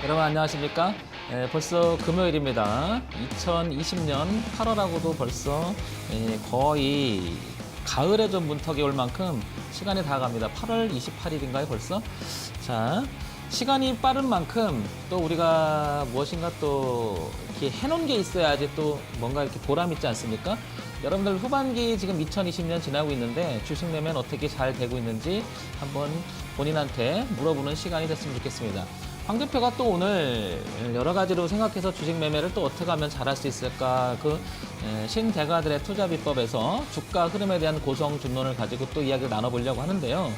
여러분 안녕하십니까? 벌써 금요일입니다. 2020년 8월하고도 벌써 거의 가을에 좀 문턱이 올 만큼 시간이 다 갑니다. 8월 28일인가요 벌써? 자, 시간이 빠른 만큼 또 우리가 무엇인가 또 이렇게 해놓은 게 있어야지 또 뭔가 이렇게 보람 있지 않습니까? 여러분들 후반기 지금 2020년 지나고 있는데 주식 매매는 어떻게 잘 되고 있는지 한번 본인한테 물어보는 시간이 됐으면 좋겠습니다. 황 대표가 또 오늘 여러 가지로 생각해서 주식 매매를 또 어떻게 하면 잘할 수 있을까, 신대가들의 투자 비법에서 주가 흐름에 대한 고성준론을 가지고 또 이야기를 나눠보려고 하는데요.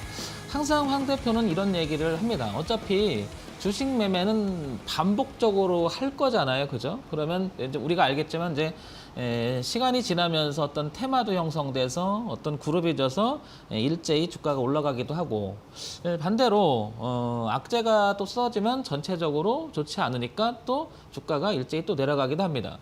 항상 황 대표는 이런 얘기를 합니다. 어차피 주식 매매는 반복적으로 할 거잖아요, 그죠? 그러면 이제 우리가 알겠지만 이제 시간이 지나면서 어떤 테마도 형성돼서 어떤 그룹이 져서 일제히 주가가 올라가기도 하고, 반대로 악재가 또 쏟아지면 전체적으로 좋지 않으니까 또 주가가 일제히 또 내려가기도 합니다.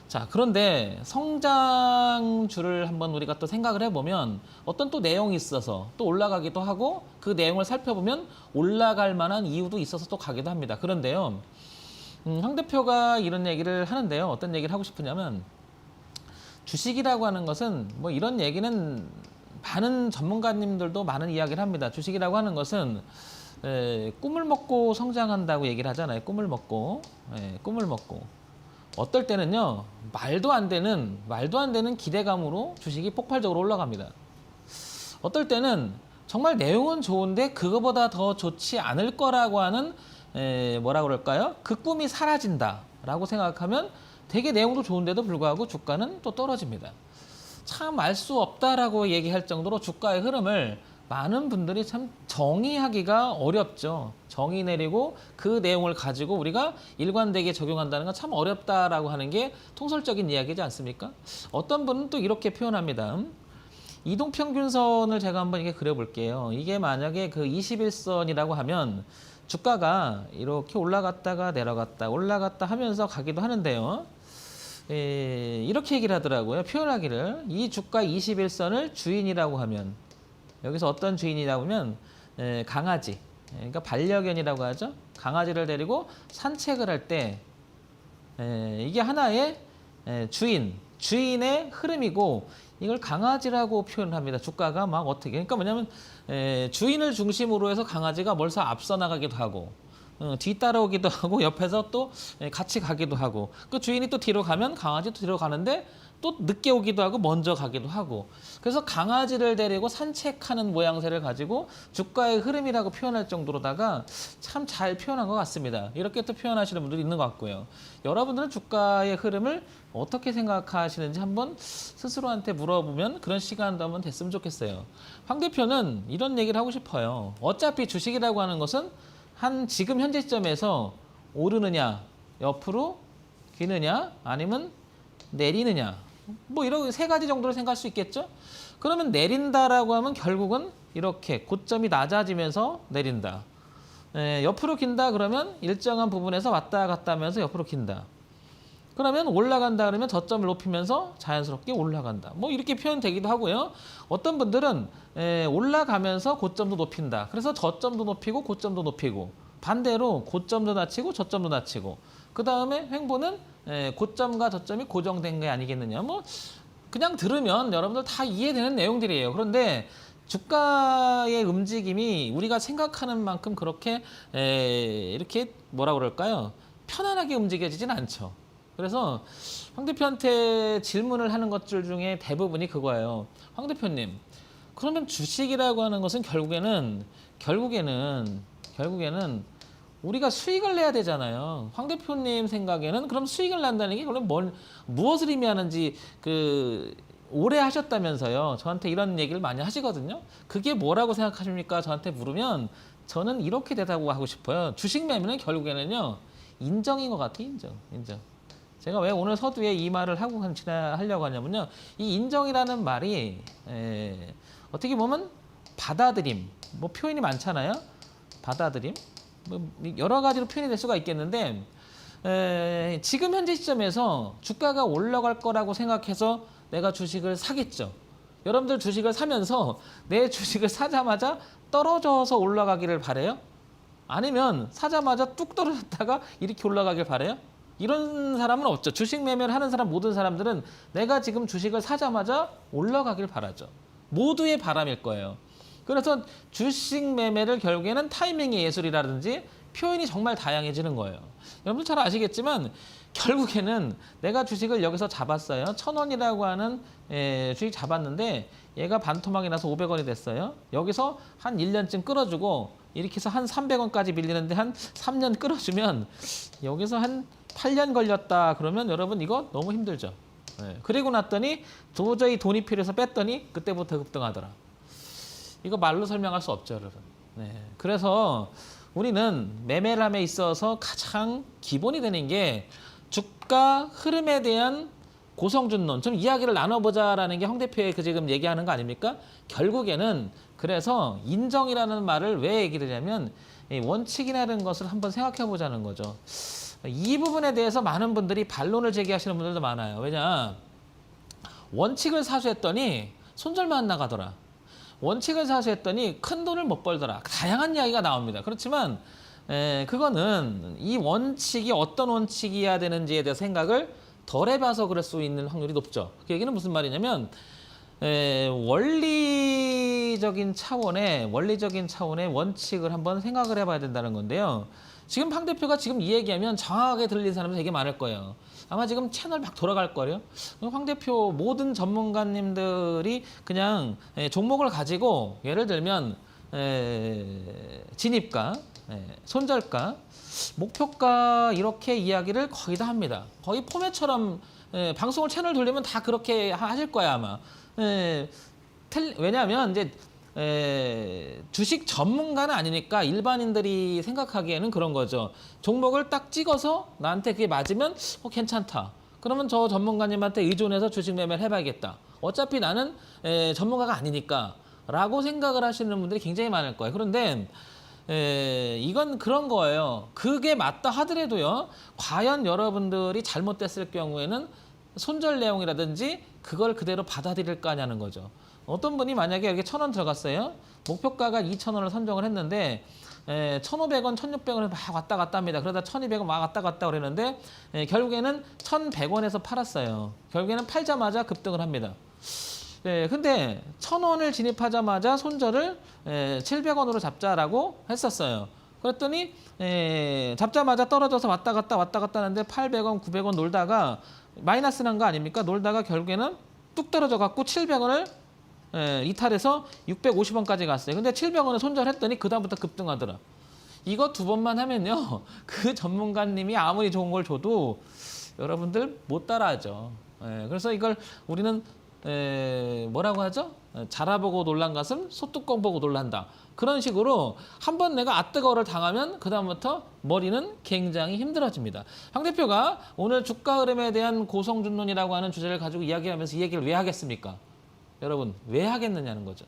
자, 그런데 성장주를 한번 우리가 또 생각을 해보면 어떤 또 내용이 있어서 또 올라가기도 하고, 그 내용을 살펴보면 올라갈 만한 이유도 있어서 또 가기도 합니다. 그런데요, 황 대표가 이런 얘기를 하는데요. 어떤 얘기를 하고 싶으냐면, 주식이라고 하는 것은 뭐 이런 얘기는 많은 전문가님들도 많은 이야기를 합니다. 주식이라고 하는 것은 꿈을 먹고 성장한다고 얘기를 하잖아요. 꿈을 먹고, 꿈을 먹고. 어떨 때는요, 말도 안 되는 기대감으로 주식이 폭발적으로 올라갑니다. 어떨 때는 정말 내용은 좋은데 그거보다 더 좋지 않을 거라고 하는 뭐라 그럴까요? 그 꿈이 사라진다라고 생각하면 되게 내용도 좋은데도 불구하고 주가는 또 떨어집니다. 참 알 수 없다라고 얘기할 정도로 주가의 흐름을 많은 분들이 참 정의하기가 어렵죠. 정의 내리고 그 내용을 가지고 우리가 일관되게 적용한다는 건 참 어렵다라고 하는 게 통설적인 이야기지 않습니까? 어떤 분은 또 이렇게 표현합니다. 이동평균선을 제가 한번 이렇게 그려볼게요. 이게 만약에 그 21선이라고 하면 주가가 이렇게 올라갔다가 내려갔다 올라갔다 하면서 가기도 하는데요. 이렇게 얘기를 하더라고요. 표현하기를, 이 주가 21선을 주인이라고 하면, 여기서 어떤 주인이라고 하면 강아지, 그러니까 반려견이라고 하죠. 강아지를 데리고 산책을 할 때 이게 하나의 주인의 흐름이고, 이걸 강아지라고 표현을 합니다. 주가가 막 어떻게, 그러니까 뭐냐면 주인을 중심으로 해서 강아지가 멀서 앞서 나가기도 하고, 뒤따라오기도 하고, 옆에서 또 같이 가기도 하고, 그 주인이 또 뒤로 가면 강아지도 뒤로 가는데 또 늦게 오기도 하고 먼저 가기도 하고, 그래서 강아지를 데리고 산책하는 모양새를 가지고 주가의 흐름이라고 표현할 정도로다가 참 잘 표현한 것 같습니다. 이렇게 또 표현하시는 분들이 있는 것 같고요. 여러분들은 주가의 흐름을 어떻게 생각하시는지 한번 스스로한테 물어보면 그런 시간도 한번 됐으면 좋겠어요. 황 대표는 이런 얘기를 하고 싶어요. 어차피 주식이라고 하는 것은 지금 현재 시점에서 오르느냐, 옆으로 기느냐, 아니면 내리느냐, 뭐 이런 세 가지 정도로 생각할 수 있겠죠? 그러면 내린다라고 하면 결국은 이렇게 고점이 낮아지면서 내린다. 옆으로 긴다 그러면 일정한 부분에서 왔다 갔다 하면서 옆으로 긴다. 그러면 올라간다 그러면 저점을 높이면서 자연스럽게 올라간다. 뭐 이렇게 표현되기도 하고요. 어떤 분들은 올라가면서 고점도 높인다. 그래서 저점도 높이고 고점도 높이고, 반대로 고점도 낮추고 저점도 낮추고, 그 다음에 횡보는 고점과 저점이 고정된 게 아니겠느냐. 뭐 그냥 들으면 여러분들 다 이해되는 내용들이에요. 그런데 주가의 움직임이 우리가 생각하는 만큼 그렇게 이렇게 뭐라 그럴까요? 편안하게 움직여지진 않죠. 그래서 황 대표한테 질문을 하는 것들 중에 대부분이 그거예요. 황 대표님, 그러면 주식이라고 하는 것은 결국에는 우리가 수익을 내야 되잖아요. 황 대표님 생각에는 그럼 수익을 난다는 게 그럼 무엇을 의미하는지 오래 하셨다면서요. 저한테 이런 얘기를 많이 하시거든요. 그게 뭐라고 생각하십니까? 저한테 물으면 저는 이렇게 대답하고 싶어요. 주식 매매는 결국에는요, 인정인 것 같아요. 인정. 제가 왜 오늘 서두에 이 말을 하려고 하냐면요. 이 인정이라는 말이 어떻게 보면 받아들임, 뭐 표현이 많잖아요. 받아들임, 뭐 여러 가지로 표현이 될 수가 있겠는데, 지금 현재 시점에서 주가가 올라갈 거라고 생각해서 내가 주식을 사겠죠. 여러분들 주식을 사면서 내 주식을 사자마자 떨어져서 올라가기를 바래요? 아니면 사자마자 뚝 떨어졌다가 이렇게 올라가길 바래요? 이런 사람은 없죠. 주식 매매를 하는 사람 모든 사람들은 내가 지금 주식을 사자마자 올라가길 바라죠. 모두의 바람일 거예요. 그래서 주식 매매를 결국에는 타이밍의 예술이라든지 표현이 정말 다양해지는 거예요. 여러분 잘 아시겠지만 결국에는 내가 주식을 여기서 잡았어요. 1,000원이라고 하는 주식 잡았는데 얘가 반토막이 나서 500원이 됐어요. 여기서 한 1년쯤 끌어주고 이렇게 해서 한 300원까지 밀리는데 한 3년 끌어주면 여기서 한 8년 걸렸다 그러면 여러분 이거 너무 힘들죠. 그리고 났더니 도저히 돈이 필요해서 뺐더니 그때부터 급등하더라. 이거 말로 설명할 수 없죠, 여러분. 그래서 우리는 매매람에 있어서 가장 기본이 되는 게 주가 흐름에 대한 고성준론, 좀 이야기를 나눠보자라는 게 황 대표의 그 지금 얘기하는 거 아닙니까? 결국에는 그래서 인정이라는 말을 왜 얘기를 하냐면 원칙이라는 것을 한번 생각해 보자는 거죠. 이 부분에 대해서 많은 분들이 반론을 제기하시는 분들도 많아요. 왜냐? 원칙을 사수했더니 손절만 나가더라. 원칙을 사수했더니 큰 돈을 못 벌더라. 다양한 이야기가 나옵니다. 그렇지만 그거는 이 원칙이 어떤 원칙이어야 되는지에 대해서 생각을 덜 해봐서 그럴 수 있는 확률이 높죠. 그 얘기는 무슨 말이냐면 원리적인 차원의 원칙을 한번 생각을 해봐야 된다는 건데요. 지금 황 대표가 지금 이 얘기하면 정확하게 들리는 사람이 되게 많을 거예요. 아마 지금 채널 막 돌아갈 거예요. 황 대표 모든 전문가님들이 그냥 종목을 가지고 예를 들면 진입가, 손절가, 목표가 이렇게 이야기를 거의 다 합니다. 거의 포맷처럼 방송을 채널 돌리면 다 그렇게 하실 거야 아마. 왜냐하면 이제 주식 전문가는 아니니까 일반인들이 생각하기에는 그런 거죠. 종목을 딱 찍어서 나한테 그게 맞으면 괜찮다. 그러면 저 전문가님한테 의존해서 주식 매매를 해봐야겠다. 어차피 나는 전문가가 아니니까 라고 생각을 하시는 분들이 굉장히 많을 거예요. 그런데 이건 그런 거예요. 그게 맞다 하더라도요. 과연 여러분들이 잘못됐을 경우에는 손절 내용이라든지 그걸 그대로 받아들일 거냐는 거죠. 어떤 분이 만약에 여기 1,000원 들어갔어요. 목표가가 2,000원을 선정을 했는데 1,500원, 1,600원을 막 왔다 갔다 합니다. 그러다 1,200원 막 왔다 갔다 그러는데 결국에는 1,100원에서 팔았어요. 결국에는 팔자마자 급등을 합니다. 근데 1,000원을 진입하자마자 손절을 700원으로 잡자라고 했었어요. 그랬더니 잡자마자 떨어져서 왔다 갔다 하는데 800원, 900원 놀다가 마이너스 난 거 아닙니까? 놀다가 결국에는 뚝 떨어져 갖고 700원을 이탈해서 650원까지 갔어요. 근데 700원을 손절했더니 그다음부터 급등하더라. 이거 두 번만 하면요. 그 전문가님이 아무리 좋은 걸 줘도 여러분들 못 따라하죠. 그래서 이걸 우리는 뭐라고 하죠? 자라보고 놀란 가슴 소뚜껑 보고 놀란다. 그런 식으로 한번 내가 아뜨거를 당하면 그다음부터 머리는 굉장히 힘들어집니다. 황 대표가 오늘 주가 흐름에 대한 고성준론이라고 하는 주제를 가지고 이야기하면서 이 얘기를 왜 하겠습니까? 여러분 왜 하겠느냐는 거죠.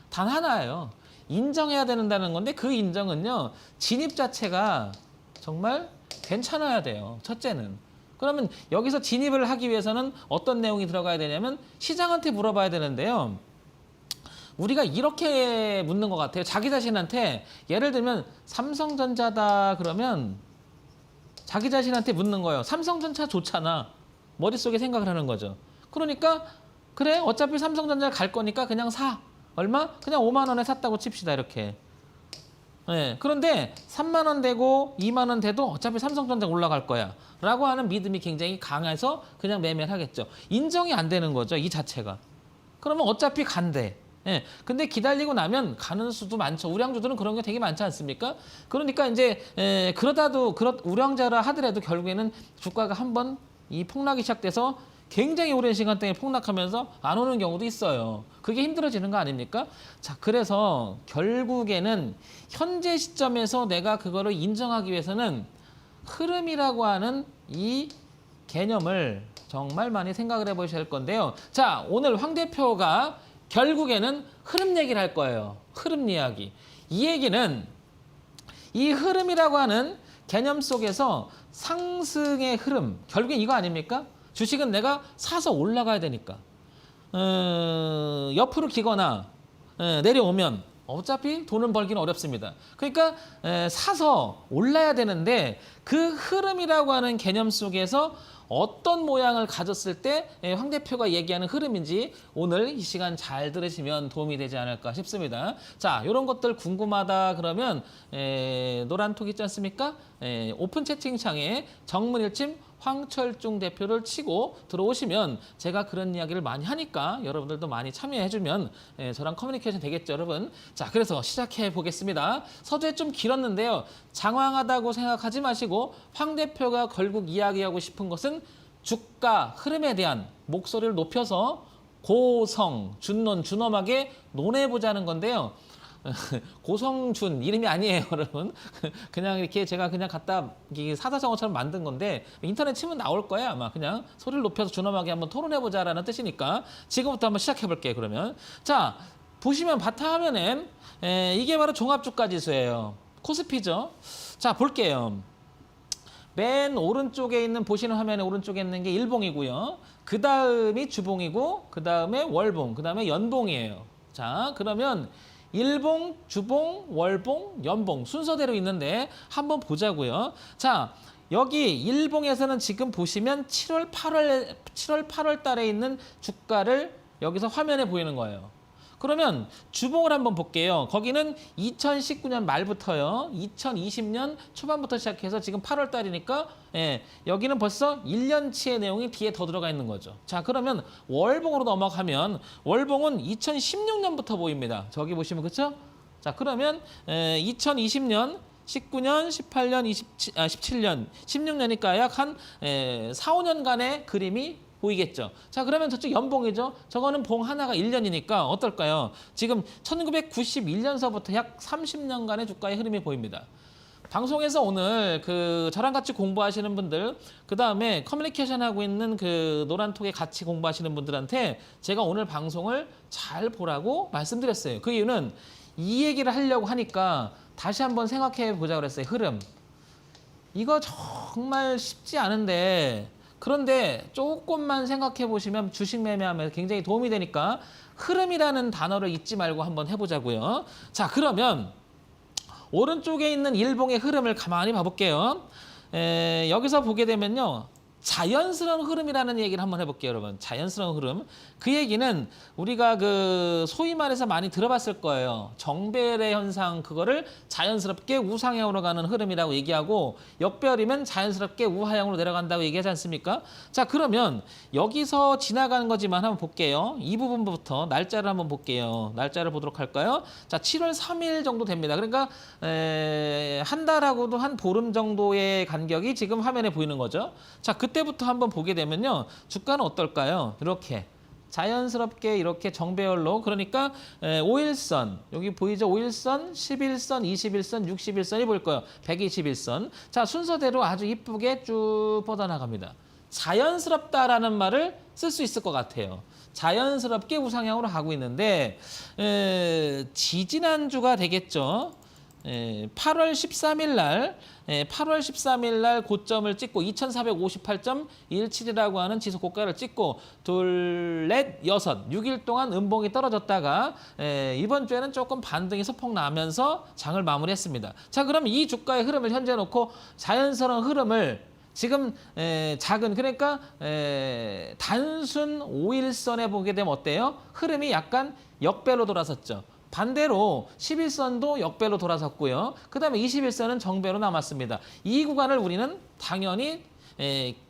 단 하나예요. 인정해야 된다는 건데 그 인정은요. 진입 자체가 정말 괜찮아야 돼요. 첫째는. 그러면 여기서 진입을 하기 위해서는 어떤 내용이 들어가야 되냐면 시장한테 물어봐야 되는데요. 우리가 이렇게 묻는 것 같아요. 자기 자신한테 예를 들면 삼성전자다 그러면 자기 자신한테 묻는 거예요. 삼성전자 좋잖아. 머릿속에 생각을 하는 거죠. 그러니까 그래 어차피 삼성전자 갈 거니까 그냥 사. 얼마? 그냥 5만 원에 샀다고 칩시다. 이렇게. 그런데 3만 원 되고 2만 원 돼도 어차피 삼성전자 올라갈 거야 라고 하는 믿음이 굉장히 강해서 그냥 매매를 하겠죠. 인정이 안 되는 거죠. 이 자체가. 그러면 어차피 간대. 근데 기다리고 나면 가는 수도 많죠. 우량주들은 그런 게 되게 많지 않습니까? 그러니까 이제 그러다도 우량자라 하더라도 결국에는 주가가 한번 이 폭락이 시작돼서 굉장히 오랜 시간 동안 폭락하면서 안 오는 경우도 있어요. 그게 힘들어지는 거 아닙니까? 자, 그래서 결국에는 현재 시점에서 내가 그거를 인정하기 위해서는 흐름이라고 하는 이 개념을 정말 많이 생각을 해보셔야 할 건데요. 자, 오늘 황 대표가 결국에는 흐름 얘기를 할 거예요. 흐름 이야기. 이 얘기는 이 흐름이라고 하는 개념 속에서 상승의 흐름, 결국엔 이거 아닙니까? 주식은 내가 사서 올라가야 되니까 옆으로 기거나 내려오면 어차피 돈은 벌기는 어렵습니다. 그러니까 사서 올라야 되는데 그 흐름이라고 하는 개념 속에서 어떤 모양을 가졌을 때 황 대표가 얘기하는 흐름인지 오늘 이 시간 잘 들으시면 도움이 되지 않을까 싶습니다. 자, 이런 것들 궁금하다 그러면 노란 톡 있지 않습니까? 오픈 채팅창에 정문일침 황철중 대표를 치고 들어오시면 제가 그런 이야기를 많이 하니까 여러분들도 많이 참여해주면 저랑 커뮤니케이션 되겠죠, 여러분. 자, 그래서 시작해 보겠습니다. 서두에 좀 길었는데요. 장황하다고 생각하지 마시고 황 대표가 결국 이야기하고 싶은 것은 주가 흐름에 대한 목소리를 높여서 고성, 준론, 준엄하게 논해보자는 건데요. 고성준 이름이 아니에요, 여러분. 그냥 이렇게 제가 그냥 갖다 사자성어처럼 만든 건데 인터넷 치면 나올 거야 아마. 그냥 소리를 높여서 준엄하게 한번 토론해보자라는 뜻이니까 지금부터 한번 시작해볼게요. 그러면 자, 보시면 바탕화면엔 이게 바로 종합주가지수예요. 코스피죠. 자, 볼게요. 맨 오른쪽에 있는 보시는 화면에 오른쪽에 있는 게 일봉이고요. 그 다음이 주봉이고 그 다음에 월봉, 그 다음에 연봉이에요. 자, 그러면 일봉, 주봉, 월봉, 연봉 순서대로 있는데 한번 보자고요. 자, 여기 일봉에서는 지금 보시면 7월 8월 달에 있는 주가를 여기서 화면에 보이는 거예요. 그러면 주봉을 한번 볼게요. 거기는 2019년 말부터요. 2020년 초반부터 시작해서 지금 8월 달이니까 여기는 벌써 1년치의 내용이 뒤에 더 들어가 있는 거죠. 자, 그러면 월봉으로 넘어가면 월봉은 2016년부터 보입니다. 저기 보시면 그렇죠? 자, 그러면 2020년 19년, 18년, 17년, 16년이니까 약 한 4, 5년간의 그림이 보이겠죠. 자, 그러면 저쪽 연봉이죠. 저거는 봉 하나가 1년이니까 어떨까요? 지금 1991년서부터 약 30년간의 주가의 흐름이 보입니다. 방송에서 오늘 저랑 같이 공부하시는 분들, 그 다음에 커뮤니케이션 하고 있는 노란톡에 같이 공부하시는 분들한테 제가 오늘 방송을 잘 보라고 말씀드렸어요. 그 이유는 이 얘기를 하려고 하니까 다시 한번 생각해 보자고 그랬어요. 흐름. 이거 정말 쉽지 않은데 그런데 조금만 생각해 보시면 주식 매매하면서 굉장히 도움이 되니까 흐름이라는 단어를 잊지 말고 한번 해보자고요. 자, 그러면 오른쪽에 있는 일봉의 흐름을 가만히 봐볼게요. 여기서 보게 되면요. 자연스러운 흐름이라는 얘기를 한번 해볼게요, 여러분. 자연스러운 흐름. 그 얘기는 우리가 소위 말해서 많이 들어봤을 거예요. 정배열의 현상, 그거를 자연스럽게 우상향으로 가는 흐름이라고 얘기하고 역배열이면 자연스럽게 우하향으로 내려간다고 얘기하지 않습니까? 자, 그러면 여기서 지나가는 거지만 한번 볼게요. 이 부분부터 날짜를 한번 볼게요. 날짜를 보도록 할까요? 자, 7월 3일 정도 됩니다. 그러니까 한 달하고도 한 보름 정도의 간격이 지금 화면에 보이는 거죠. 자, 그때부터 한번 보게 되면요. 주가는 어떨까요? 이렇게 자연스럽게 이렇게 정배열로, 그러니까 5일선, 여기 보이죠? 5일선, 11선, 21선, 61선이 보일 거예요. 121선. 자, 순서대로 아주 이쁘게 쭉 뻗어나갑니다. 자연스럽다라는 말을 쓸 수 있을 것 같아요. 자연스럽게 우상향으로 가고 있는데 지지난주가 되겠죠. 8월 13일 날 고점을 찍고 2458.17이라고 하는 지수 고가를 찍고 둘, 넷, 여섯, 6일 동안 음봉이 떨어졌다가 이번 주에는 조금 반등이 소폭 나면서 장을 마무리했습니다. 자, 그럼 이 주가의 흐름을 현재 놓고 자연스러운 흐름을 지금 작은, 그러니까 단순 5일선에 보게 되면 어때요? 흐름이 약간 역배로 돌아섰죠. 반대로 11선도 역배로 돌아섰고요. 그 다음에 21선은 정배로 남았습니다. 이 구간을 우리는 당연히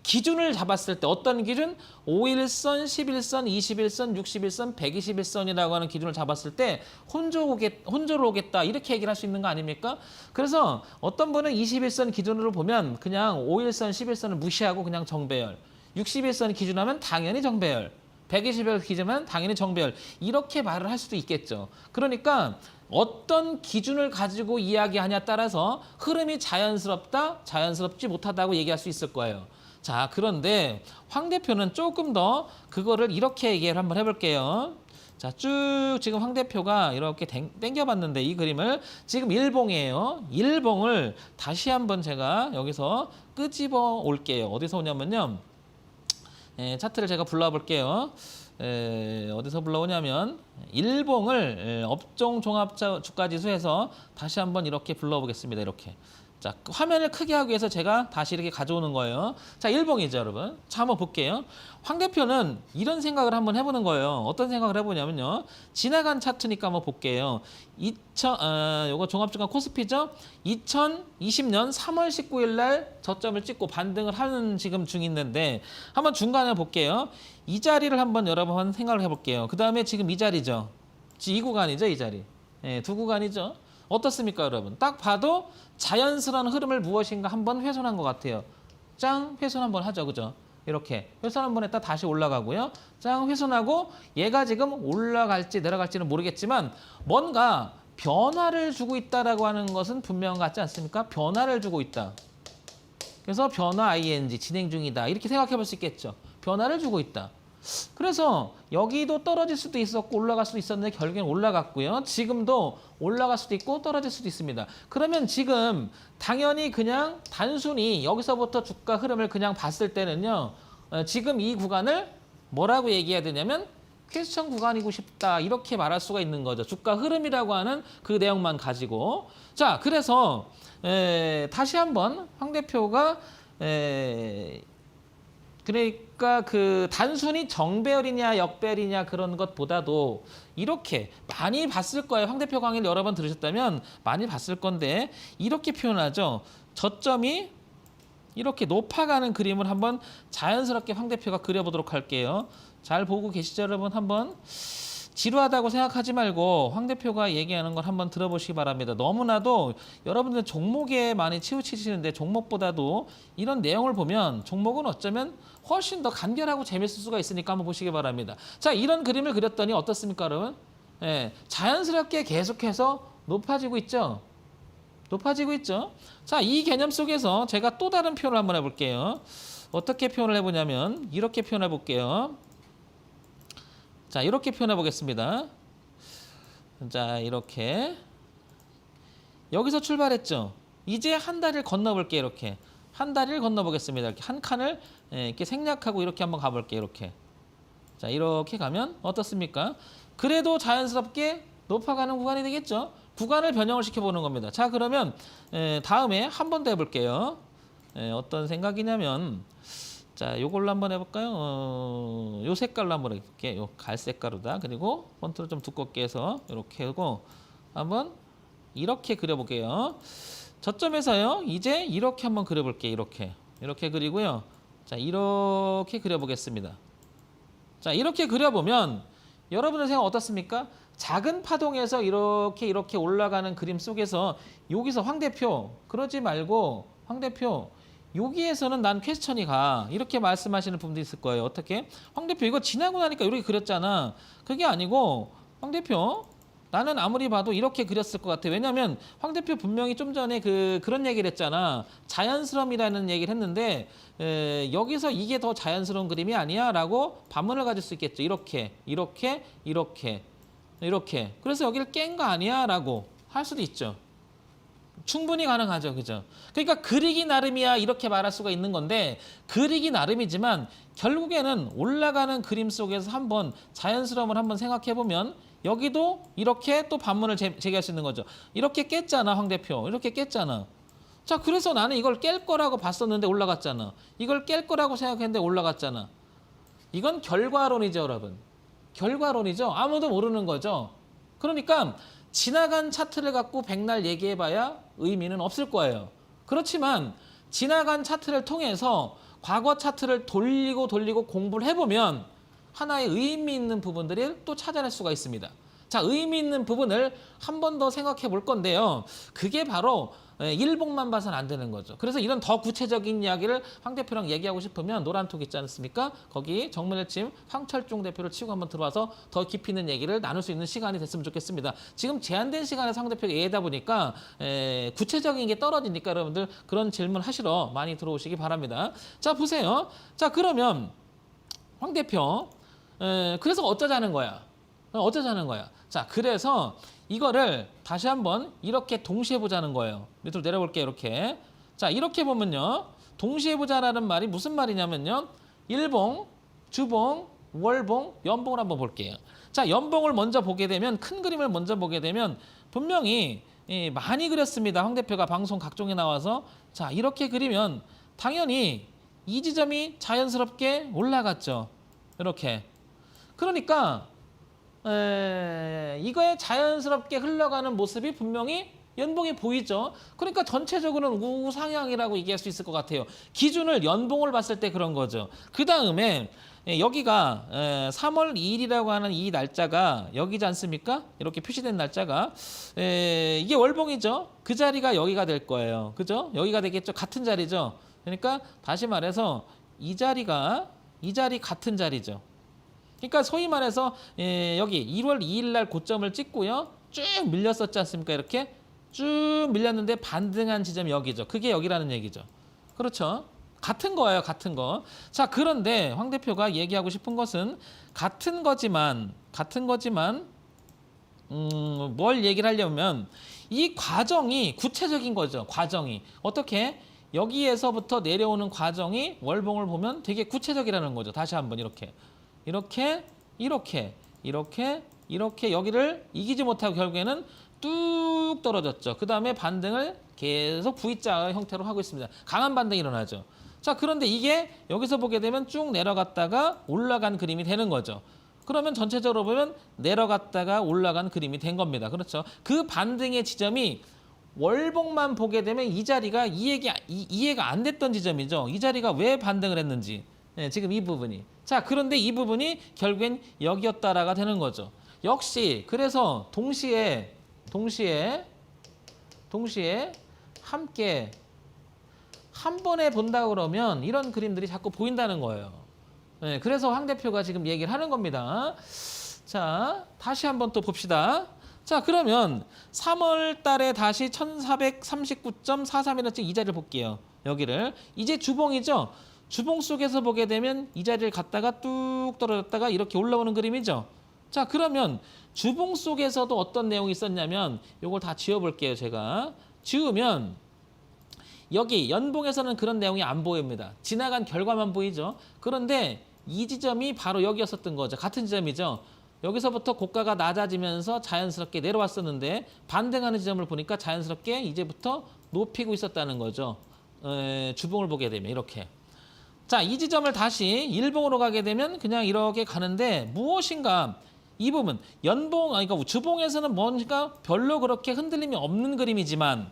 기준을 잡았을 때 어떤 기준? 5일선, 11선, 21선, 61선, 121선이라고 하는 기준을 잡았을 때 혼조로 오겠다 이렇게 얘기를 할 수 있는 거 아닙니까? 그래서 어떤 분은 21선 기준으로 보면 그냥 5일선, 11선을 무시하고 그냥 정배열, 61선 기준하면 당연히 정배열, 120일 기준은 당연히 정배열, 이렇게 말을 할 수도 있겠죠. 그러니까 어떤 기준을 가지고 이야기하냐에 따라서 흐름이 자연스럽다, 자연스럽지 못하다고 얘기할 수 있을 거예요. 자, 그런데 황 대표는 조금 더 그거를 이렇게 얘기를 한번 해볼게요. 자, 쭉 지금 황 대표가 이렇게 당겨봤는데 이 그림을 지금 일봉이에요. 일봉을 다시 한번 제가 여기서 끄집어 올게요. 어디서 오냐면요. 차트를 제가 불러볼게요. 어디서 불러오냐면 일봉을 업종 종합 주가지수에서 다시 한번 이렇게 불러보겠습니다. 이렇게. 자, 화면을 크게 하기 위해서 제가 다시 이렇게 가져오는 거예요. 자, 일봉이죠, 여러분. 자, 한번 볼게요. 황 대표는 이런 생각을 한번 해보는 거예요. 어떤 생각을 해보냐면요. 지나간 차트니까 한번 볼게요. 요거 종합주가 코스피죠. 2020년 3월 19일 날 저점을 찍고 반등을 하는 지금 중인데 한번 중간에 볼게요. 이 자리를 한번 여러분 생각을 해볼게요. 그 다음에 지금 이 자리죠. 이 구간이죠, 이 자리. 네, 두 구간이죠. 어떻습니까, 여러분? 딱 봐도 자연스러운 흐름을 무엇인가 한번 훼손한 것 같아요. 짱 훼손 한번 하죠, 그죠? 이렇게 훼손 한번 했다 다시 올라가고요. 짱 훼손하고 얘가 지금 올라갈지 내려갈지는 모르겠지만 뭔가 변화를 주고 있다라고 하는 것은 분명한 것 같지 않습니까? 변화를 주고 있다. 그래서 변화 ing 진행 중이다 이렇게 생각해 볼 수 있겠죠. 변화를 주고 있다. 그래서 여기도 떨어질 수도 있었고 올라갈 수도 있었는데 결국엔 올라갔고요. 지금도 올라갈 수도 있고 떨어질 수도 있습니다. 그러면 지금 당연히 그냥 단순히 여기서부터 주가 흐름을 그냥 봤을 때는요. 지금 이 구간을 뭐라고 얘기해야 되냐면 퀘스천 구간이고 싶다 이렇게 말할 수가 있는 거죠. 주가 흐름이라고 하는 그 내용만 가지고. 자, 그래서 다시 한번 황 대표가 그러니까 그 단순히 정배열이냐 역배열이냐 그런 것보다도 이렇게 많이 봤을 거예요. 황 대표 강의를 여러 번 들으셨다면 많이 봤을 건데 이렇게 표현하죠. 저점이 이렇게 높아가는 그림을 한번 자연스럽게 황 대표가 그려보도록 할게요. 잘 보고 계시죠, 여러분? 한번 지루하다고 생각하지 말고 황 대표가 얘기하는 걸 한번 들어보시기 바랍니다. 너무나도 여러분들 종목에 많이 치우치시는데 종목보다도 이런 내용을 보면 종목은 어쩌면 훨씬 더 간결하고 재밌을 수가 있으니까 한번 보시기 바랍니다. 자, 이런 그림을 그렸더니 어떻습니까, 여러분? 자연스럽게 계속해서 높아지고 있죠? 높아지고 있죠? 자, 이 개념 속에서 제가 또 다른 표현을 한번 해볼게요. 어떻게 표현을 해보냐면 이렇게 표현해 볼게요. 자, 이렇게 표현해 보겠습니다. 자, 이렇게 여기서 출발했죠. 이제 한 다리를 건너볼게요. 이렇게 한 다리를 건너보겠습니다. 이렇게 한 칸을 이렇게 생략하고 이렇게 한번 가볼게요. 이렇게. 자, 이렇게 가면 어떻습니까? 그래도 자연스럽게 높아가는 구간이 되겠죠. 구간을 변형을 시켜보는 겁니다. 자, 그러면 다음에 한 번 더 해볼게요. 어떤 생각이냐면 자, 요걸로 한번 해볼까요? 요 색깔로 한번 해볼게요. 요 갈색 가루다. 그리고 폰트를 좀 두껍게 해서 이렇게 하고 한번 이렇게 그려볼게요. 저점에서요. 이제 이렇게 한번 그려볼게요. 이렇게 그리고요. 자, 이렇게 그려보겠습니다. 자, 이렇게 그려보면 여러분의 생각 어떻습니까? 작은 파동에서 이렇게 올라가는 그림 속에서 여기서 황 대표 그러지 말고 황 대표 여기에서는 난 퀘스천이 가 이렇게 말씀하시는 분도 있을 거예요. 어떻게? 황 대표 이거 지나고 나니까 이렇게 그렸잖아. 그게 아니고 황 대표 나는 아무리 봐도 이렇게 그렸을 것 같아. 왜냐하면 황 대표 분명히 좀 전에 그런 얘기를 했잖아. 자연스러움이라는 얘기를 했는데 여기서 이게 더 자연스러운 그림이 아니야? 라고 반문을 가질 수 있겠죠. 이렇게. 그래서 여기를 깬 거 아니야? 라고 할 수도 있죠. 충분히 가능하죠. 그죠? 그러니까 그리기 나름이야 이렇게 말할 수가 있는 건데 그리기 나름이지만 결국에는 올라가는 그림 속에서 한번 자연스러움을 한번 생각해 보면 여기도 이렇게 또 반문을 제기할 수 있는 거죠. 이렇게 깼잖아, 황 대표. 이렇게 깼잖아. 자, 그래서 나는 이걸 깰 거라고 봤었는데 올라갔잖아. 이걸 깰 거라고 생각했는데 올라갔잖아. 이건 결과론이죠, 여러분. 결과론이죠. 아무도 모르는 거죠. 그러니까 지나간 차트를 갖고 백날 얘기해봐야 의미는 없을 거예요. 그렇지만 지나간 차트를 통해서 과거 차트를 돌리고 공부를 해보면 하나의 의미 있는 부분들을 또 찾아낼 수가 있습니다. 자, 의미 있는 부분을 한 번 더 생각해 볼 건데요. 그게 바로 일봉만 봐서는 안 되는 거죠. 그래서 이런 더 구체적인 이야기를 황 대표랑 얘기하고 싶으면 노란톡 있지 않습니까? 거기 정문일침 황철중 대표를 치고 한번 들어와서 더 깊이 있는 얘기를 나눌 수 있는 시간이 됐으면 좋겠습니다. 지금 제한된 시간에서 황 대표가 얘기하다 보니까 구체적인 게 떨어지니까 여러분들 그런 질문 하시러 많이 들어오시기 바랍니다. 자, 보세요. 자, 그러면 황 대표 그래서 어쩌자는 거야? 자, 그래서 이거를 다시 한번 이렇게 동시에 보자는 거예요. 밑으로 내려볼게요. 이렇게. 자, 이렇게 보면요. 동시에 보자라는 말이 무슨 말이냐면요. 일봉, 주봉, 월봉, 연봉을 한번 볼게요. 자, 연봉을 먼저 보게 되면 큰 그림을 먼저 보게 되면 분명히 많이 그렸습니다. 황 대표가 방송 각종에 나와서 자, 이렇게 그리면 당연히 이 지점이 자연스럽게 올라갔죠. 이렇게. 그러니까 이거에 자연스럽게 흘러가는 모습이 분명히 연봉이 보이죠. 그러니까 전체적으로는 우상향이라고 얘기할 수 있을 것 같아요. 기준을 연봉을 봤을 때 그런 거죠. 그 다음에 여기가 3월 2일이라고 하는 이 날짜가 여기지 않습니까? 이렇게 표시된 날짜가 이게 월봉이죠. 그 자리가 여기가 될 거예요. 그죠? 여기가 되겠죠. 같은 자리죠. 그러니까 다시 말해서 이 자리 같은 자리죠. 그러니까 소위 말해서 여기 1월 2일 날 고점을 찍고요. 쭉 밀렸었지 않습니까? 이렇게 쭉 밀렸는데 반등한 지점이 여기죠. 그게 여기라는 얘기죠. 그렇죠? 같은 거예요. 같은 거. 자, 그런데 황 대표가 얘기하고 싶은 것은 같은 거지만 뭘 얘기를 하려면 이 과정이 구체적인 거죠. 과정이. 어떻게? 여기에서부터 내려오는 과정이 월봉을 보면 되게 구체적이라는 거죠. 다시 한번 이렇게 여기를 이기지 못하고 결국에는 뚝 떨어졌죠. 그 다음에 반등을 계속 V자 형태로 하고 있습니다. 강한 반등이 일어나죠. 자, 그런데 이게 여기서 보게 되면 쭉 내려갔다가 올라간 그림이 되는 거죠. 그러면 전체적으로 보면 내려갔다가 올라간 그림이 된 겁니다. 그렇죠. 그 반등의 지점이 월봉만 보게 되면 이 자리가 이해가 안 됐던 지점이죠. 이 자리가 왜 반등을 했는지. 네, 지금 이 부분이. 자, 그런데 이 부분이 결국엔 여기였다라가 되는 거죠. 역시 그래서 동시에 함께 한 번에 본다 그러면 이런 그림들이 자꾸 보인다는 거예요. 네, 그래서 황 대표가 지금 얘기를 하는 겁니다. 자, 다시 한번 또 봅시다. 자, 그러면 3월 달에 다시 1439.43이라는 이 자리를 볼게요. 여기를. 이제 주봉이죠. 주봉 속에서 보게 되면 이 자리를 갔다가 뚝 떨어졌다가 이렇게 올라오는 그림이죠. 자, 그러면 주봉 속에서도 어떤 내용이 있었냐면 이걸 다 지워볼게요. 제가. 지우면 여기 연봉에서는 그런 내용이 안 보입니다. 지나간 결과만 보이죠. 그런데 이 지점이 바로 여기였었던 거죠. 같은 지점이죠. 여기서부터 고가가 낮아지면서 자연스럽게 내려왔었는데 반등하는 지점을 보니까 자연스럽게 이제부터 높이고 있었다는 거죠. 주봉을 보게 되면 이렇게. 자, 이 지점을 다시 일봉으로 가게 되면 그냥 이렇게 가는데 무엇인가 이 부분 그러니까 주봉에서는 뭔가 별로 그렇게 흔들림이 없는 그림이지만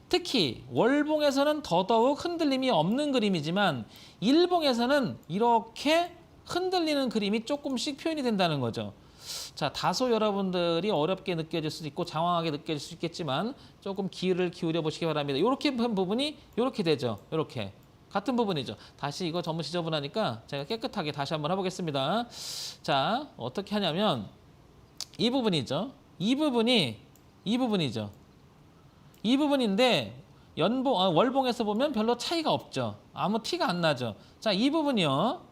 특히 월봉에서는 더더욱 흔들림이 없는 그림이지만 일봉에서는 이렇게 흔들리는 그림이 조금씩 표현이 된다는 거죠. 자, 다소 여러분들이 어렵게 느껴질 수도 있고 장황하게 느껴질 수 있겠지만 조금 귀를 기울여 보시기 바랍니다. 이렇게 본 부분이 이렇게 되죠. 이렇게. 같은 부분이죠. 다시 이거 전부 지저분하니까 제가 깨끗하게 다시 한번 해보겠습니다. 자, 어떻게 하냐면 이 부분이죠. 이 부분이죠. 이 부분인데 월봉에서 보면 별로 차이가 없죠. 아무 티가 안 나죠. 자, 이 부분이요.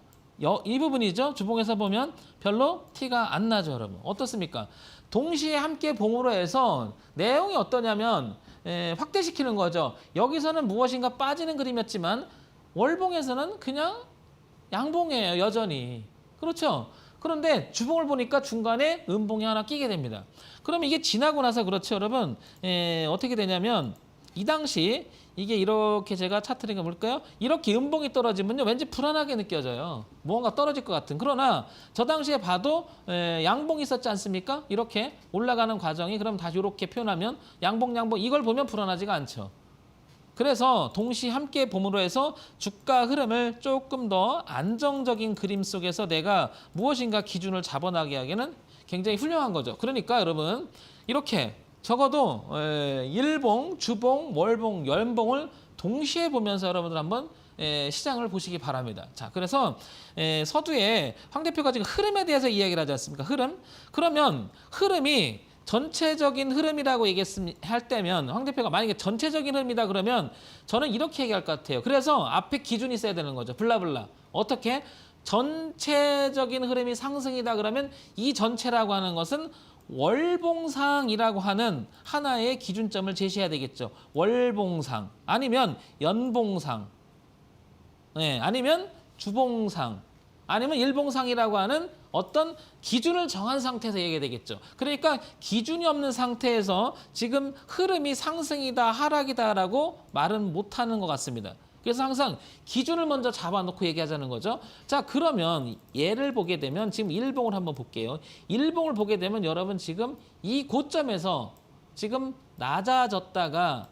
이 부분이죠. 주봉에서 보면 별로 티가 안 나죠, 여러분. 어떻습니까? 동시에 함께 봉으로 해서 내용이 어떠냐면 확대시키는 거죠. 여기서는 무엇인가 빠지는 그림이었지만 월봉에서는 그냥 양봉이에요, 여전히. 그렇죠? 그런데 주봉을 보니까 중간에 음봉이 하나 끼게 됩니다. 그럼 이게 지나고 나서 그렇죠, 여러분. 어떻게 되냐면 이 당시 이게 이렇게 제가 차트를 볼까요? 이렇게 음봉이 떨어지면요 왠지 불안하게 느껴져요. 무언가 떨어질 것 같은. 그러나 저 당시에 봐도 양봉이 있었지 않습니까? 이렇게 올라가는 과정이 그럼 다시 이렇게 표현하면 양봉 이걸 보면 불안하지가 않죠. 그래서 동시 함께 봄으로 해서 주가 흐름을 조금 더 안정적인 그림 속에서 내가 무엇인가 기준을 잡아나게 하기에는 굉장히 훌륭한 거죠. 그러니까 여러분 이렇게 적어도 일봉, 주봉, 월봉, 연봉을 동시에 보면서 여러분들 한번 시장을 보시기 바랍니다. 자, 그래서 서두에 황 대표가 지금 흐름에 대해서 이야기를 하지 않습니까? 흐름. 그러면 흐름이 전체적인 흐름이라고 할 때면 황 대표가 만약에 전체적인 흐름이다 그러면 저는 이렇게 얘기할 것 같아요. 그래서 앞에 기준이 있어야 되는 거죠. 블라블라. 어떻게? 전체적인 흐름이 상승이다 그러면 이 전체라고 하는 것은 월봉상이라고 하는 하나의 기준점을 제시해야 되겠죠. 월봉상 아니면 연봉상 아니면 주봉상 아니면 일봉상이라고 하는 어떤 기준을 정한 상태에서 얘기가 되겠죠. 그러니까 기준이 없는 상태에서 지금 흐름이 상승이다 하락이다라고 말은 못하는 것 같습니다. 그래서 항상 기준을 먼저 잡아놓고 얘기하자는 거죠. 자, 그러면 예를 보게 되면 지금 일봉을 한번 볼게요. 일봉을 보게 되면 여러분 지금 이 고점에서 지금 낮아졌다가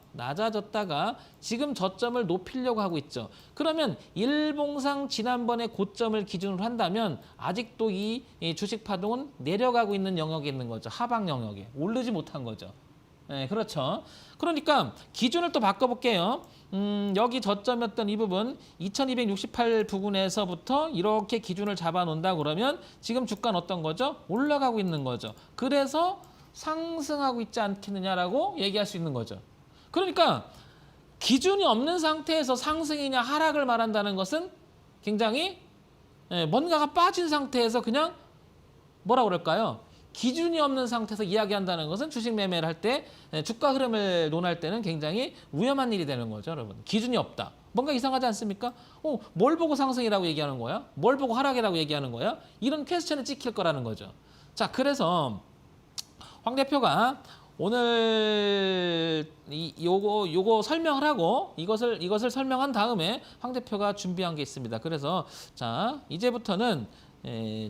지금 저점을 높이려고 하고 있죠. 그러면 일봉상 지난번에 고점을 기준으로 한다면 아직도 이 주식 파동은 내려가고 있는 영역에 있는 거죠. 하방 영역에 오르지 못한 거죠. 네, 그렇죠. 그러니까 기준을 또 바꿔볼게요. 여기 저점이었던 이 부분 2268 부근에서부터 이렇게 기준을 잡아놓는다 그러면 지금 주가는 어떤 거죠? 올라가고 있는 거죠. 그래서 상승하고 있지 않겠느냐라고 얘기할 수 있는 거죠. 그러니까 기준이 없는 상태에서 상승이냐 하락을 말한다는 것은 굉장히 뭔가가 빠진 상태에서 그냥 뭐라 그럴까요? 기준이 없는 상태에서 이야기한다는 것은 주식 매매를 할 때 주가 흐름을 논할 때는 굉장히 위험한 일이 되는 거죠, 여러분. 기준이 없다. 뭔가 이상하지 않습니까? 뭘 보고 상승이라고 얘기하는 거야? 뭘 보고 하락이라고 얘기하는 거야? 이런 퀘스천이 찍힐 거라는 거죠. 자, 그래서 황 대표가 오늘 요거 설명을 하고 이것을 설명한 다음에 황 대표가 준비한 게 있습니다. 그래서 자, 이제부터는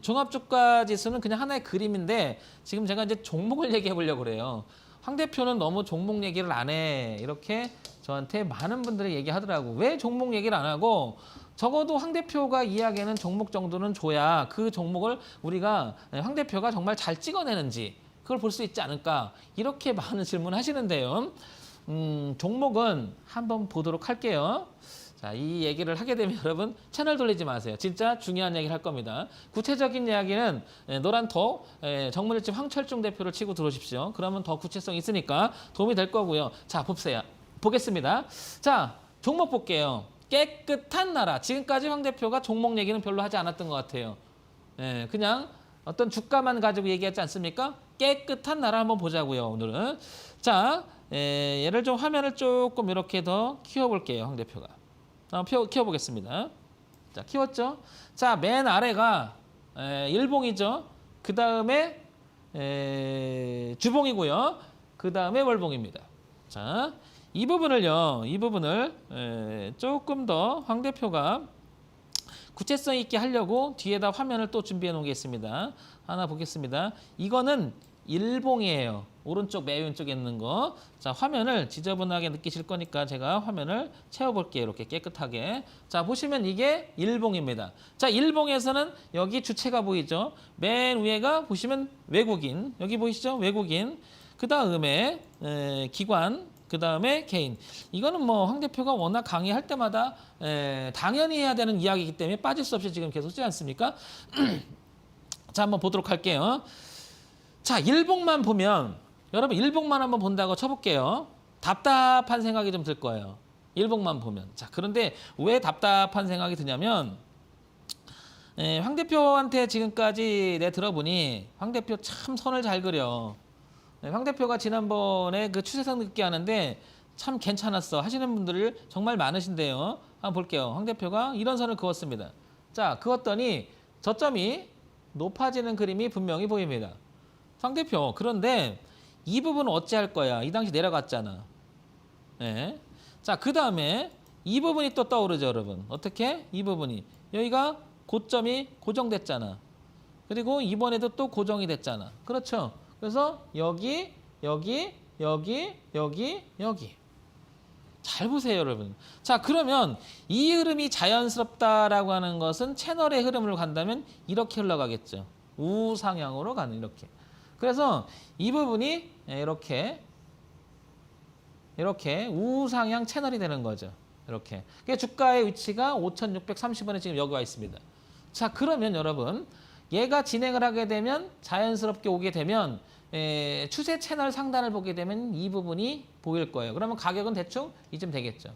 종합주가 지수는 그냥 하나의 그림인데 지금 제가 이제 종목을 얘기해 보려고 그래요. 황 대표는 너무 종목 얘기를 안 해. 이렇게 저한테 많은 분들이 얘기하더라고. 왜 종목 얘기를 안 하고 적어도 황 대표가 이야기하는 종목 정도는 줘야 그 종목을 우리가 황 대표가 정말 잘 찍어내는지 그걸 볼 수 있지 않을까. 이렇게 많은 질문 하시는데요. 종목은 한번 보도록 할게요. 자, 이 얘기를 하게 되면 여러분 채널 돌리지 마세요. 진짜 중요한 얘기를 할 겁니다. 구체적인 이야기는 노란톡 정문일집 황철중 대표를 치고 들어오십시오. 그러면 더 구체성이 있으니까 도움이 될 거고요. 자, 보겠습니다. 자, 종목 볼게요. 깨끗한 나라. 지금까지 황 대표가 종목 얘기는 별로 하지 않았던 것 같아요. 그냥 어떤 주가만 가지고 얘기하지 않습니까? 깨끗한 나라 한번 보자고요, 오늘은. 자, 얘를 좀 화면을 조금 이렇게 더 키워볼게요, 황 대표가. 키워보겠습니다. 자, 키웠죠? 자, 맨 아래가 일봉이죠. 그 다음에 주봉이고요. 그 다음에 월봉입니다. 자, 이 부분을 조금 더 황 대표가 구체성 있게 하려고 뒤에다 화면을 또 준비해 놓은 게 있습니다. 하나 보겠습니다. 이거는 일봉이에요. 오른쪽 맨 왼쪽에 있는 거. 자, 화면을 지저분하게 느끼실 거니까 제가 화면을 채워볼게요. 이렇게 깨끗하게. 자, 보시면 이게 일봉입니다. 자, 일봉에서는 여기 주체가 보이죠. 맨 위에가 보시면 외국인. 여기 보이시죠? 외국인. 그 다음에 기관. 그 다음에 개인. 이거는 뭐 황 대표가 워낙 강의할 때마다 당연히 해야 되는 이야기이기 때문에 빠질 수 없이 지금 계속 쓰지 않습니까? 자, 한번 보도록 할게요. 자, 일봉만 보면 여러분 일봉만 한번 본다고 쳐볼게요. 답답한 생각이 좀 들 거예요. 일봉만 보면. 자, 그런데 왜 답답한 생각이 드냐면 황 대표한테 지금까지 내 들어보니 황 대표 참 선을 잘 그려. 황 대표가 지난번에 그 추세선 듣기 하는데 참 괜찮았어 하시는 분들 정말 많으신데요. 한번 볼게요. 황 대표가 이런 선을 그었습니다. 자, 그었더니 저점이 높아지는 그림이 분명히 보입니다. 황 대표, 그런데 이 부분은 어찌할 거야? 이 당시 내려갔잖아. 네. 자, 그 다음에 이 부분이 또 떠오르죠, 여러분. 어떻게? 이 부분이. 여기가 고점이 고정됐잖아. 그리고 이번에도 또 고정이 됐잖아. 그렇죠? 그래서 여기. 잘 보세요, 여러분. 자, 그러면 이 흐름이 자연스럽다라고 하는 것은 채널의 흐름을 간다면 이렇게 흘러가겠죠. 우상향으로 가는 이렇게. 그래서 이 부분이 이렇게 우상향 채널이 되는 거죠. 이렇게. 그러니까 주가의 위치가 5,630원에 지금 여기 와 있습니다. 자, 그러면 여러분 얘가 진행을 하게 되면 자연스럽게 오게 되면 추세 채널 상단을 보게 되면 이 부분이 보일 거예요. 그러면 가격은 대충 이쯤 되겠죠.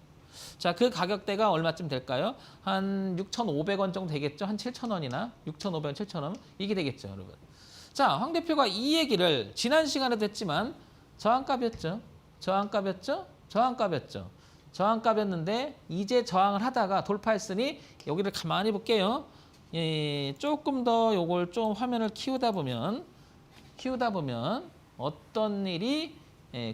자, 그 가격대가 얼마쯤 될까요? 한 6,500원 정도 되겠죠. 한 7,000원이나 6,500원, 7,000원 이게 되겠죠, 여러분. 자, 황 대표가 이 얘기를 지난 시간에도 했지만 저항값이었는데 이제 저항을 하다가 돌파했으니 여기를 가만히 볼게요. 조금 더 요걸 좀 화면을 키우다 보면 어떤 일이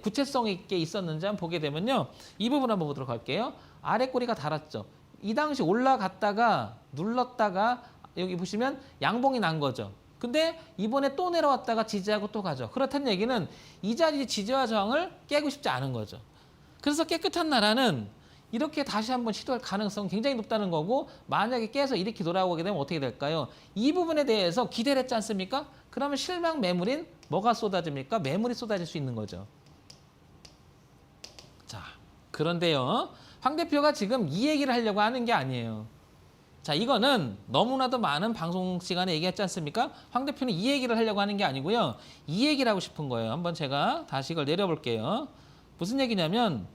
구체성 있게 있었는지 한번 보게 되면요. 이 부분 한번 보도록 할게요. 아래 꼬리가 닳았죠. 이 당시 올라갔다가 눌렀다가 여기 보시면 양봉이 난 거죠. 근데 이번에 또 내려왔다가 지지하고 또 가죠. 그렇다는 얘기는 이 자리 지지와 저항을 깨고 싶지 않은 거죠. 그래서 깨끗한 나라는 이렇게 다시 한번 시도할 가능성이 굉장히 높다는 거고, 만약에 깨서 이렇게 돌아오게 되면 어떻게 될까요? 이 부분에 대해서 기대를 했지 않습니까? 그러면 실망 매물인 뭐가 쏟아집니까? 매물이 쏟아질 수 있는 거죠. 자, 그런데요. 황 대표가 지금 이 얘기를 하려고 하는 게 아니에요. 자, 이거는 너무나도 많은 방송 시간에 얘기했지 않습니까? 황 대표는 이 얘기를 하려고 하는 게 아니고요. 이 얘기를 하고 싶은 거예요. 한번 제가 다시 이걸 내려볼게요. 무슨 얘기냐면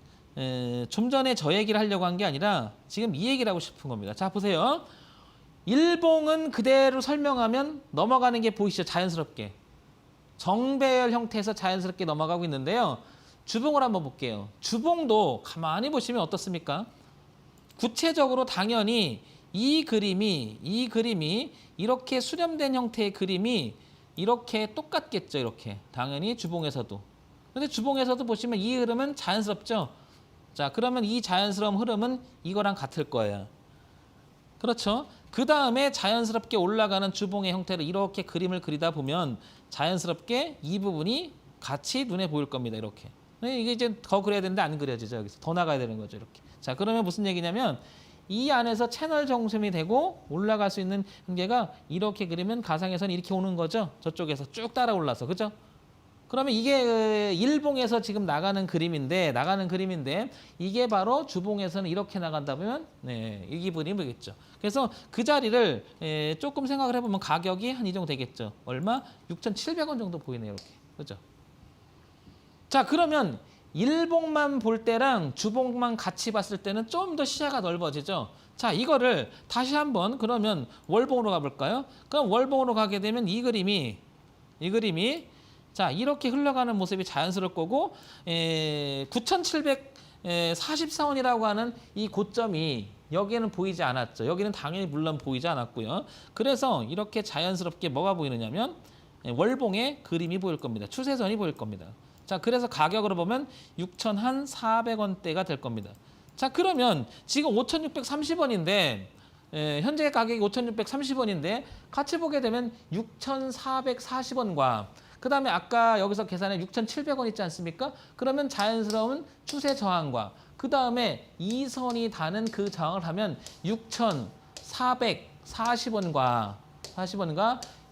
좀 전에 저 얘기를 하려고 한 게 아니라 지금 이 얘기를 하고 싶은 겁니다. 자, 보세요. 일봉은 그대로 설명하면 넘어가는 게 보이시죠? 자연스럽게. 정배열 형태에서 자연스럽게 넘어가고 있는데요. 주봉을 한번 볼게요. 주봉도 가만히 보시면 어떻습니까? 구체적으로 당연히 이 그림이 이렇게 수렴된 형태의 그림이 이렇게 똑같겠죠. 이렇게. 당연히 주봉에서도. 근데 주봉에서도 보시면 이 흐름은 자연스럽죠. 자, 그러면 이 자연스러운 흐름은 이거랑 같을 거예요. 그렇죠? 그 다음에 자연스럽게 올라가는 주봉의 형태를 이렇게 그림을 그리다 보면 자연스럽게 이 부분이 같이 눈에 보일 겁니다. 이렇게. 이게 이제 더 그려야 되는데 안 그려지죠. 여기서 더 나가야 되는 거죠. 이렇게. 자, 그러면 무슨 얘기냐면 이 안에서 채널 정sem이 되고 올라갈 수 있는 한계가 이렇게 그리면 가상에서는 이렇게 오는 거죠. 저쪽에서 쭉 따라 올라서. 그죠? 그러면 이게 일봉에서 지금 나가는 그림인데 이게 바로 주봉에서는 이렇게 나간다 보면 이 기분이 보겠죠. 그래서 그 자리를 조금 생각을 해보면 가격이 한 이 정도 되겠죠. 얼마? 6,700원 정도 보이네요. 이렇게. 그죠? 자, 그러면 일봉만 볼 때랑 주봉만 같이 봤을 때는 좀 더 시야가 넓어지죠. 자, 이거를 다시 한번 그러면 월봉으로 가볼까요? 그럼 월봉으로 가게 되면 이 그림이 자, 이렇게 흘러가는 모습이 자연스러울 거고 9,744원이라고 하는 이 고점이 여기에는 보이지 않았죠. 여기는 당연히 물론 보이지 않았고요. 그래서 이렇게 자연스럽게 뭐가 보이느냐면 월봉의 그림이 보일 겁니다. 추세선이 보일 겁니다. 자, 그래서 가격으로 보면 6,400원대가 될 겁니다. 자, 그러면 지금 5,630원인데 현재 가격이 5,630원인데 같이 보게 되면 6,440원과 그 다음에 아까 여기서 계산해 6,700원 있지 않습니까? 그러면 자연스러운 추세 저항과 그 다음에 이 선이 닿는 그 저항을 하면 6,440원과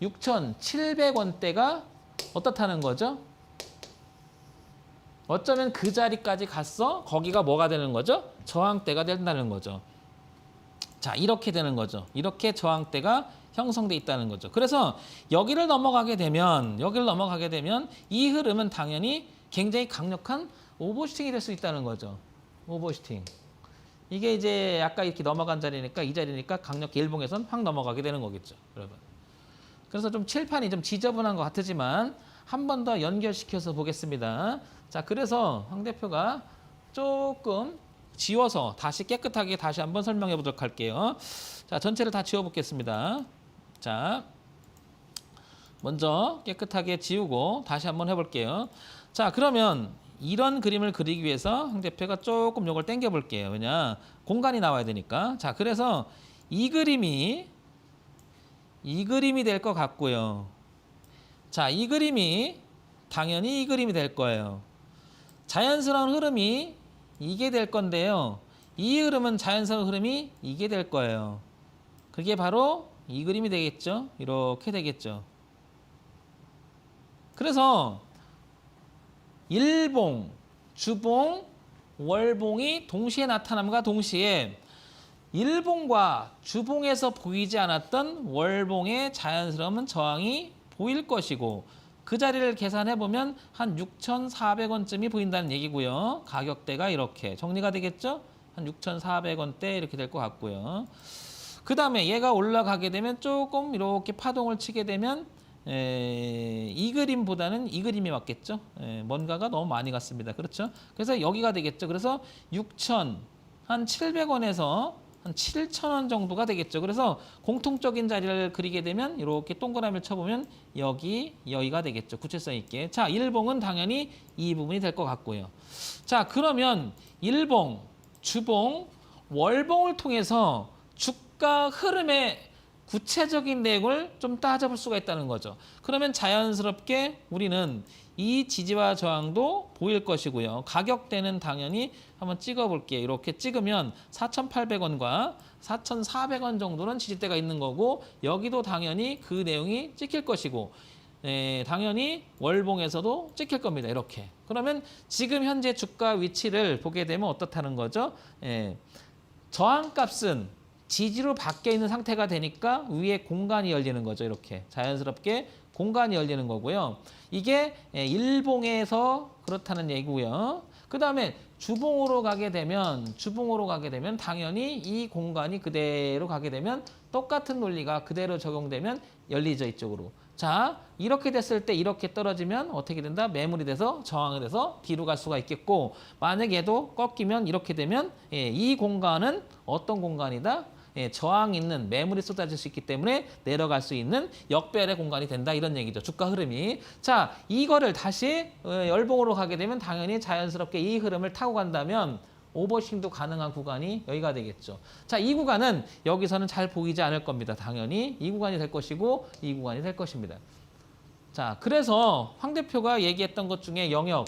6,700원대가 어떻다는 거죠? 어쩌면 그 자리까지 갔어? 거기가 뭐가 되는 거죠? 저항대가 된다는 거죠. 자, 이렇게 되는 거죠. 이렇게 저항대가 형성돼 있다는 거죠. 그래서 여기를 넘어가게 되면 이 흐름은 당연히 굉장히 강력한 오버슈팅이 될 수 있다는 거죠. 오버슈팅. 이게 이제 아까 이렇게 넘어간 자리니까 이 자리니까 강력히 일봉에선 확 넘어가게 되는 거겠죠, 여러분. 그래서 좀 칠판이 좀 지저분한 것 같지만 한 번 더 연결시켜서 보겠습니다. 자, 그래서 황 대표가 조금 지워서 다시 깨끗하게 다시 한번 설명해 보도록 할게요. 자, 전체를 다 지워 보겠습니다. 자, 먼저 깨끗하게 지우고 다시 한번 해볼게요. 자, 그러면 이런 그림을 그리기 위해서 황 대표가 조금 요걸 당겨 볼게요. 왜냐? 공간이 나와야 되니까. 자, 그래서 이 그림이 될 것 같고요. 자, 이 그림이 당연히 이 그림이 될 거예요. 자연스러운 흐름이 이게 될 건데요. 이 흐름은 자연스러운 흐름이 이게 될 거예요. 그게 바로 이 그림이 되겠죠. 이렇게 되겠죠. 그래서 일봉, 주봉, 월봉이 동시에 나타남과 동시에 일봉과 주봉에서 보이지 않았던 월봉의 자연스러운 저항이 보일 것이고 그 자리를 계산해 보면 한 6,400원쯤이 보인다는 얘기고요. 가격대가 이렇게 정리가 되겠죠? 한 6,400원대 이렇게 될 것 같고요. 그 다음에 얘가 올라가게 되면 조금 이렇게 파동을 치게 되면 이 그림보다는 이 그림이 맞겠죠? 뭔가가 너무 많이 갔습니다. 그렇죠? 그래서 여기가 되겠죠. 그래서 6,700원에서 한 7,000원 정도가 되겠죠. 그래서 공통적인 자리를 그리게 되면 이렇게 동그라미를 쳐보면 여기가 되겠죠. 구체성 있게. 자, 일봉은 당연히 이 부분이 될 것 같고요. 자, 그러면 일봉, 주봉, 월봉을 통해서 주가 흐름의 구체적인 내용을 좀 따져볼 수가 있다는 거죠. 그러면 자연스럽게 우리는 이 지지와 저항도 보일 것이고요. 가격대는 당연히 한번 찍어볼게요. 이렇게 찍으면 4,800원과 4,400원 정도는 지지대가 있는 거고 여기도 당연히 그 내용이 찍힐 것이고 당연히 월봉에서도 찍힐 겁니다. 이렇게. 그러면 지금 현재 주가 위치를 보게 되면 어떻다는 거죠? 저항값은 지지로 바뀌어 있는 상태가 되니까 위에 공간이 열리는 거죠. 이렇게 자연스럽게 공간이 열리는 거고요. 이게 일봉에서 그렇다는 얘기고요. 그 다음에 주봉으로 가게 되면 당연히 이 공간이 그대로 가게 되면 똑같은 논리가 그대로 적용되면 열리죠. 이쪽으로. 자, 이렇게 됐을 때 이렇게 떨어지면 어떻게 된다? 매물이 돼서 저항이 돼서 뒤로 갈 수가 있겠고 만약에 얘도 꺾이면 이렇게 되면 이 공간은 어떤 공간이다? 저항 있는 매물이 쏟아질 수 있기 때문에 내려갈 수 있는 역배열의 공간이 된다 이런 얘기죠. 주가 흐름이. 자, 이거를 다시 열봉으로 가게 되면 당연히 자연스럽게 이 흐름을 타고 간다면 오버싱도 가능한 구간이 여기가 되겠죠. 자, 이 구간은 여기서는 잘 보이지 않을 겁니다. 당연히 이 구간이 될 것이고 이 구간이 될 것입니다. 자, 그래서 황 대표가 얘기했던 것 중에 영역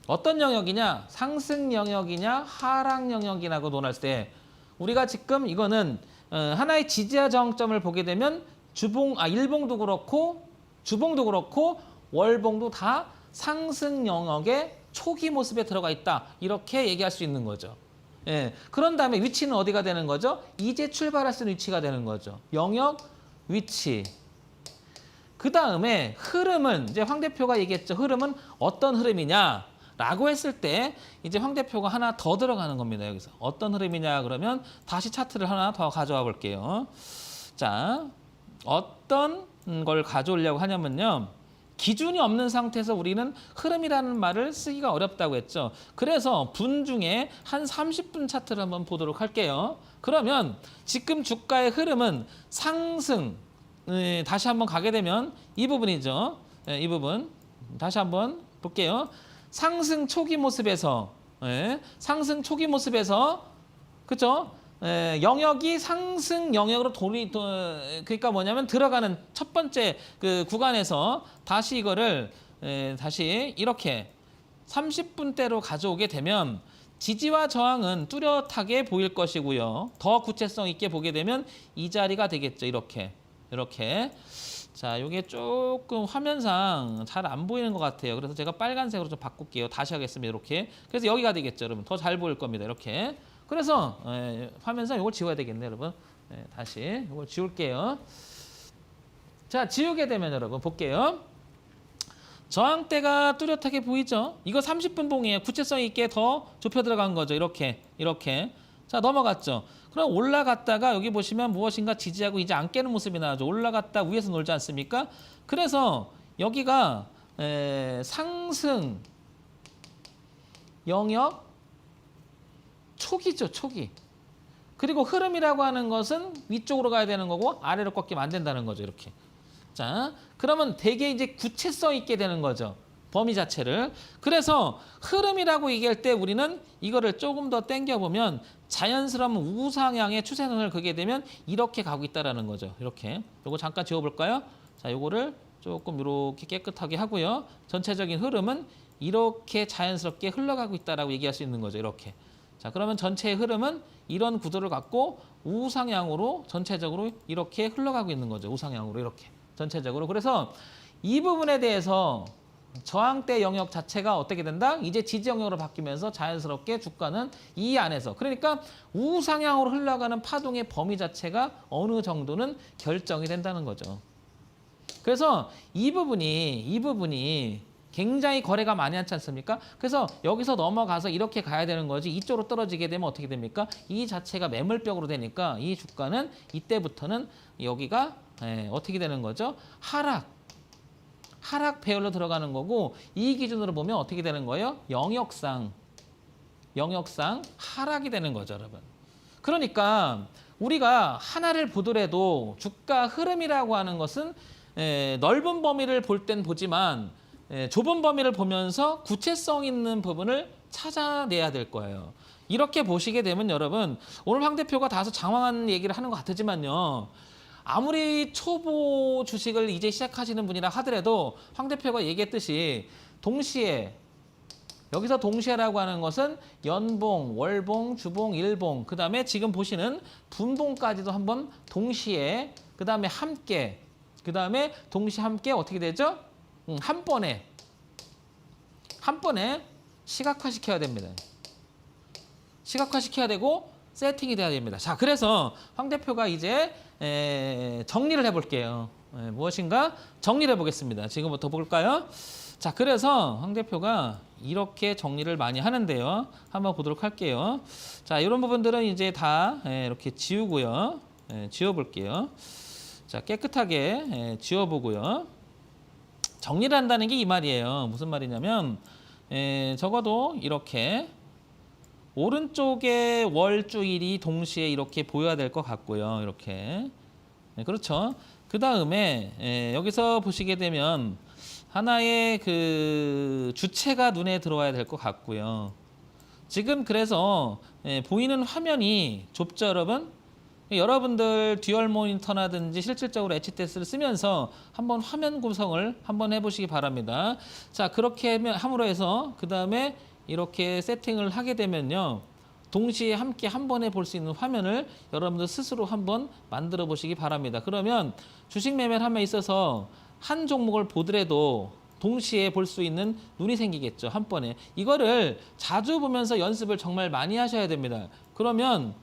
어떤 영역이냐? 상승 영역이냐? 하락 영역이라고 논할 때 우리가 지금 이거는 하나의 지지와 저항점을 보게 되면 일봉도 그렇고 주봉도 그렇고 월봉도 다 상승 영역의 초기 모습에 들어가 있다. 이렇게 얘기할 수 있는 거죠. 그런 다음에 위치는 어디가 되는 거죠? 이제 출발할 수 있는 위치가 되는 거죠. 영역, 위치. 그 다음에 흐름은 이제 황 대표가 얘기했죠. 흐름은 어떤 흐름이냐? 라고 했을 때 이제 황 대표가 하나 더 들어가는 겁니다. 여기서 어떤 흐름이냐 그러면 다시 차트를 하나 더 가져와 볼게요. 자, 어떤 걸 가져오려고 하냐면요. 기준이 없는 상태에서 우리는 흐름이라는 말을 쓰기가 어렵다고 했죠. 그래서 분 중에 한 30분 차트를 한번 보도록 할게요. 그러면 지금 주가의 흐름은 상승 다시 한번 가게 되면 이 부분이죠. 이 부분 다시 한번 볼게요. 상승 초기 모습에서 그죠? 영역이 상승 영역으로 그러니까 뭐냐면 들어가는 첫 번째 그 구간에서 다시 이거를 다시 이렇게 30분대로 가져오게 되면 지지와 저항은 뚜렷하게 보일 것이고요. 더 구체성 있게 보게 되면 이 자리가 되겠죠. 이렇게. 자, 이게 조금 화면상 잘 안 보이는 것 같아요. 그래서 제가 빨간색으로 좀 바꿀게요. 다시 하겠습니다. 이렇게. 그래서 여기가 되겠죠, 여러분. 더 잘 보일 겁니다. 이렇게. 그래서 화면상 이걸 지워야 되겠네요, 여러분. 다시 이걸 지울게요. 자, 지우게 되면 여러분 볼게요. 저항대가 뚜렷하게 보이죠? 이거 30분 봉이에요. 구체성 있게 더 좁혀 들어간 거죠. 이렇게. 자, 넘어갔죠. 그럼 올라갔다가 여기 보시면 무엇인가 지지하고 이제 안 깨는 모습이 나오죠. 올라갔다 위에서 놀지 않습니까? 그래서 여기가 상승 영역 초기죠. 초기. 그리고 흐름이라고 하는 것은 위쪽으로 가야 되는 거고 아래로 꺾이면 안 된다는 거죠. 이렇게. 자, 그러면 되게 이제 구체성 있게 되는 거죠. 범위 자체를. 그래서 흐름이라고 얘기할 때 우리는 이거를 조금 더 당겨보면 자연스러운 우상향의 추세선을 그게 되면 이렇게 가고 있다는 거죠. 이렇게. 요거 잠깐 지워볼까요? 자, 요거를 조금 이렇게 깨끗하게 하고요. 전체적인 흐름은 이렇게 자연스럽게 흘러가고 있다라고 얘기할 수 있는 거죠. 이렇게. 자, 그러면 전체의 흐름은 이런 구도를 갖고 우상향으로 전체적으로 이렇게 흘러가고 있는 거죠. 우상향으로 이렇게. 전체적으로. 그래서 이 부분에 대해서 저항대 영역 자체가 어떻게 된다? 이제 지지 영역으로 바뀌면서 자연스럽게 주가는 이 안에서 그러니까 우상향으로 흘러가는 파동의 범위 자체가 어느 정도는 결정이 된다는 거죠. 그래서 이 부분이 굉장히 거래가 많이 하지 않습니까? 그래서 여기서 넘어가서 이렇게 가야 되는 거지 이쪽으로 떨어지게 되면 어떻게 됩니까? 이 자체가 매물벽으로 되니까 이 주가는 이때부터는 여기가 어떻게 되는 거죠? 하락 배열로 들어가는 거고 이 기준으로 보면 어떻게 되는 거예요? 영역상 영역상 하락이 되는 거죠, 여러분. 그러니까 우리가 하나를 보더라도 주가 흐름이라고 하는 것은 넓은 범위를 볼 땐 보지만 좁은 범위를 보면서 구체성 있는 부분을 찾아내야 될 거예요. 이렇게 보시게 되면 여러분, 오늘 황 대표가 다소 장황한 얘기를 하는 것 같지만요. 아무리 초보 주식을 이제 시작하시는 분이라 하더라도 황 대표가 얘기했듯이 동시에, 여기서 동시에라고 하는 것은 연봉, 월봉, 주봉, 일봉, 그 다음에 지금 보시는 분봉까지도 한번 동시에, 그 다음에 함께, 그 다음에 동시에 함께 어떻게 되죠? 한 번에 시각화시켜야 됩니다. 시각화시켜야 되고 세팅이 돼야 됩니다. 자, 그래서 황 대표가 이제 정리를 해볼게요. 무엇인가 정리를 해보겠습니다. 지금부터 볼까요? 자, 그래서 황 대표가 이렇게 정리를 많이 하는데요. 한번 보도록 할게요. 자, 이런 부분들은 이제 다 이렇게 지우고요. 지워볼게요. 자, 깨끗하게 지워보고요. 정리를 한다는 게 이 말이에요. 무슨 말이냐면 적어도 이렇게 오른쪽에 월주일이 동시에 이렇게 보여야 될 것 같고요. 이렇게. 그렇죠. 그 다음에 여기서 보시게 되면 하나의 그 주체가 눈에 들어와야 될 것 같고요. 지금 그래서 보이는 화면이 좁죠, 여러분? 여러분들 듀얼 모니터라든지 실질적으로 HTS를 쓰면서 한번 화면 구성을 한번 해보시기 바랍니다. 자, 그렇게 함으로 해서 그 다음에 이렇게 세팅을 하게 되면요. 동시에 함께 한 번에 볼 수 있는 화면을 여러분들 스스로 한번 만들어 보시기 바랍니다. 그러면 주식 매매를 함에 있어서 한 종목을 보더라도 동시에 볼 수 있는 눈이 생기겠죠. 한 번에. 이거를 자주 보면서 연습을 정말 많이 하셔야 됩니다. 그러면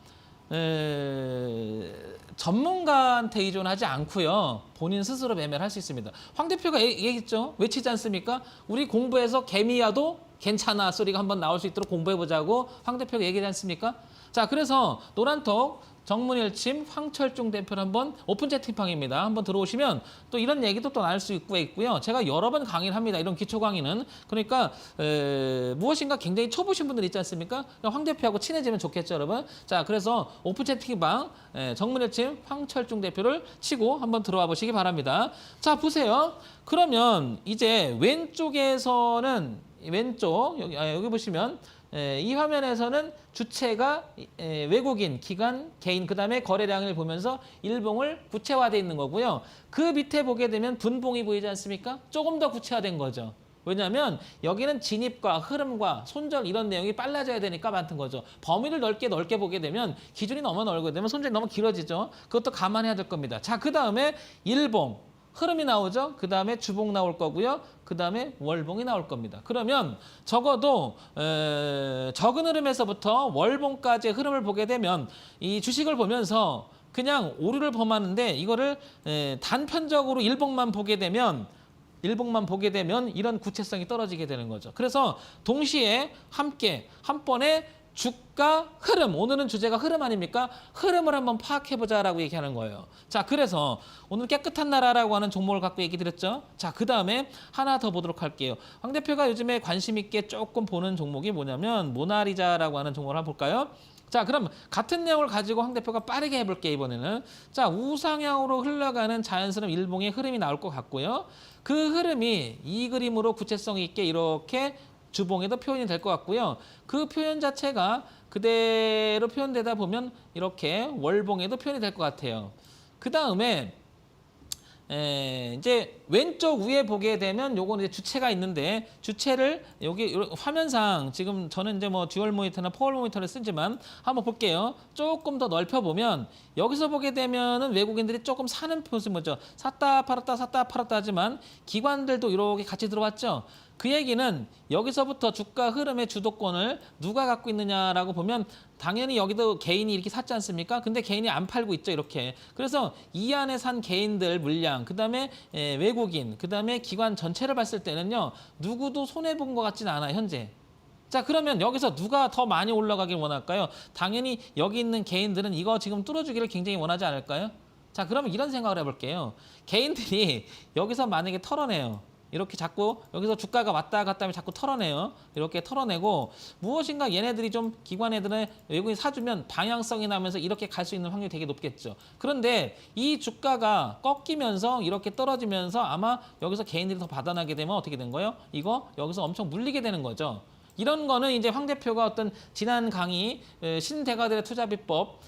전문가한테 의존하지 않고요. 본인 스스로 매매를 할 수 있습니다. 황 대표가 얘기했죠. 외치지 않습니까? 우리 공부해서 개미야도 괜찮아 소리가 한번 나올 수 있도록 공부해보자고 황 대표가 얘기하지 않습니까? 자, 그래서 노란톡 정문일침 황철중 대표를 한번 오픈 채팅방입니다. 한번 들어오시면 또 이런 얘기도 또 나눌 수 있고요. 제가 여러 번 강의를 합니다. 이런 기초 강의는. 그러니까 무엇인가 굉장히 초보신 분들 있지 않습니까? 황 대표하고 친해지면 좋겠죠, 여러분. 자, 그래서 오픈 채팅방 정문일침 황철중 대표를 치고 한번 들어와 보시기 바랍니다. 자, 보세요. 그러면 이제 왼쪽에서는 왼쪽 여기 보시면 이 화면에서는 주체가 외국인, 기관, 개인, 그 다음에 거래량을 보면서 일봉을 구체화되어 있는 거고요. 그 밑에 보게 되면 분봉이 보이지 않습니까? 조금 더 구체화된 거죠. 왜냐하면 여기는 진입과 흐름과 손절 이런 내용이 빨라져야 되니까 많은 거죠. 범위를 넓게 보게 되면 기준이 너무 넓게 되면 손절이 너무 길어지죠. 그것도 감안해야 될 겁니다. 자, 그 다음에 일봉. 흐름이 나오죠. 그 다음에 주봉 나올 거고요. 그 다음에 월봉이 나올 겁니다. 그러면 적어도 적은 흐름에서부터 월봉까지의 흐름을 보게 되면 이 주식을 보면서 그냥 오류를 범하는데 이거를 단편적으로 일봉만 보게 되면 이런 구체성이 떨어지게 되는 거죠. 그래서 동시에 함께 한 번에 주가 흐름, 오늘은 주제가 흐름 아닙니까? 흐름을 한번 파악해보자라고 얘기하는 거예요. 자, 그래서 오늘 깨끗한 나라라고 하는 종목을 갖고 얘기 드렸죠. 자, 그 다음에 하나 더 보도록 할게요. 황 대표가 요즘에 관심 있게 조금 보는 종목이 뭐냐면 모나리자라고 하는 종목을 한번 볼까요? 자, 그럼 같은 내용을 가지고 황 대표가 빠르게 해볼게요, 이번에는. 자, 우상향으로 흘러가는 자연스러운 일봉의 흐름이 나올 것 같고요. 그 흐름이 이 그림으로 구체성 있게 이렇게 주봉에도 표현이 될 것 같고요. 그 표현 자체가 그대로 표현되다 보면 이렇게 월봉에도 표현이 될 것 같아요. 그 다음에 이제 왼쪽 위에 보게 되면 요거는 이제 주체가 있는데 주체를 여기 화면상 지금 저는 이제 뭐 듀얼 모니터나 포월 모니터를 쓰지만 한번 볼게요. 조금 더 넓혀 보면 여기서 보게 되면은 외국인들이 조금 사는 모습 뭐죠? 샀다 팔았다 하지만 기관들도 이렇게 같이 들어왔죠. 그 얘기는 여기서부터 주가 흐름의 주도권을 누가 갖고 있느냐라고 보면 당연히 여기도 개인이 이렇게 샀지 않습니까? 근데 개인이 안 팔고 있죠, 이렇게. 그래서 이 안에 산 개인들 물량, 그 다음에 외국인, 그 다음에 기관 전체를 봤을 때는요, 누구도 손해본 것 같지는 않아요, 현재. 자, 그러면 여기서 누가 더 많이 올라가길 원할까요? 당연히 여기 있는 개인들은 이거 지금 뚫어주기를 굉장히 원하지 않을까요? 자, 그러면 이런 생각을 해볼게요. 개인들이 여기서 만약에 털어내요. 이렇게 자꾸 여기서 주가가 왔다 갔다 하면 자꾸 털어내요. 이렇게 털어내고 무엇인가 얘네들이 좀 기관애들은 외국인이 사주면 방향성이 나면서 이렇게 갈 수 있는 확률이 되게 높겠죠. 그런데 이 주가가 꺾이면서 이렇게 떨어지면서 아마 여기서 개인들이 더 받아나게 되면 어떻게 된 거예요? 이거 여기서 엄청 물리게 되는 거죠. 이런 거는 이제 황 대표가 어떤 지난 강의 신대가들의 투자비법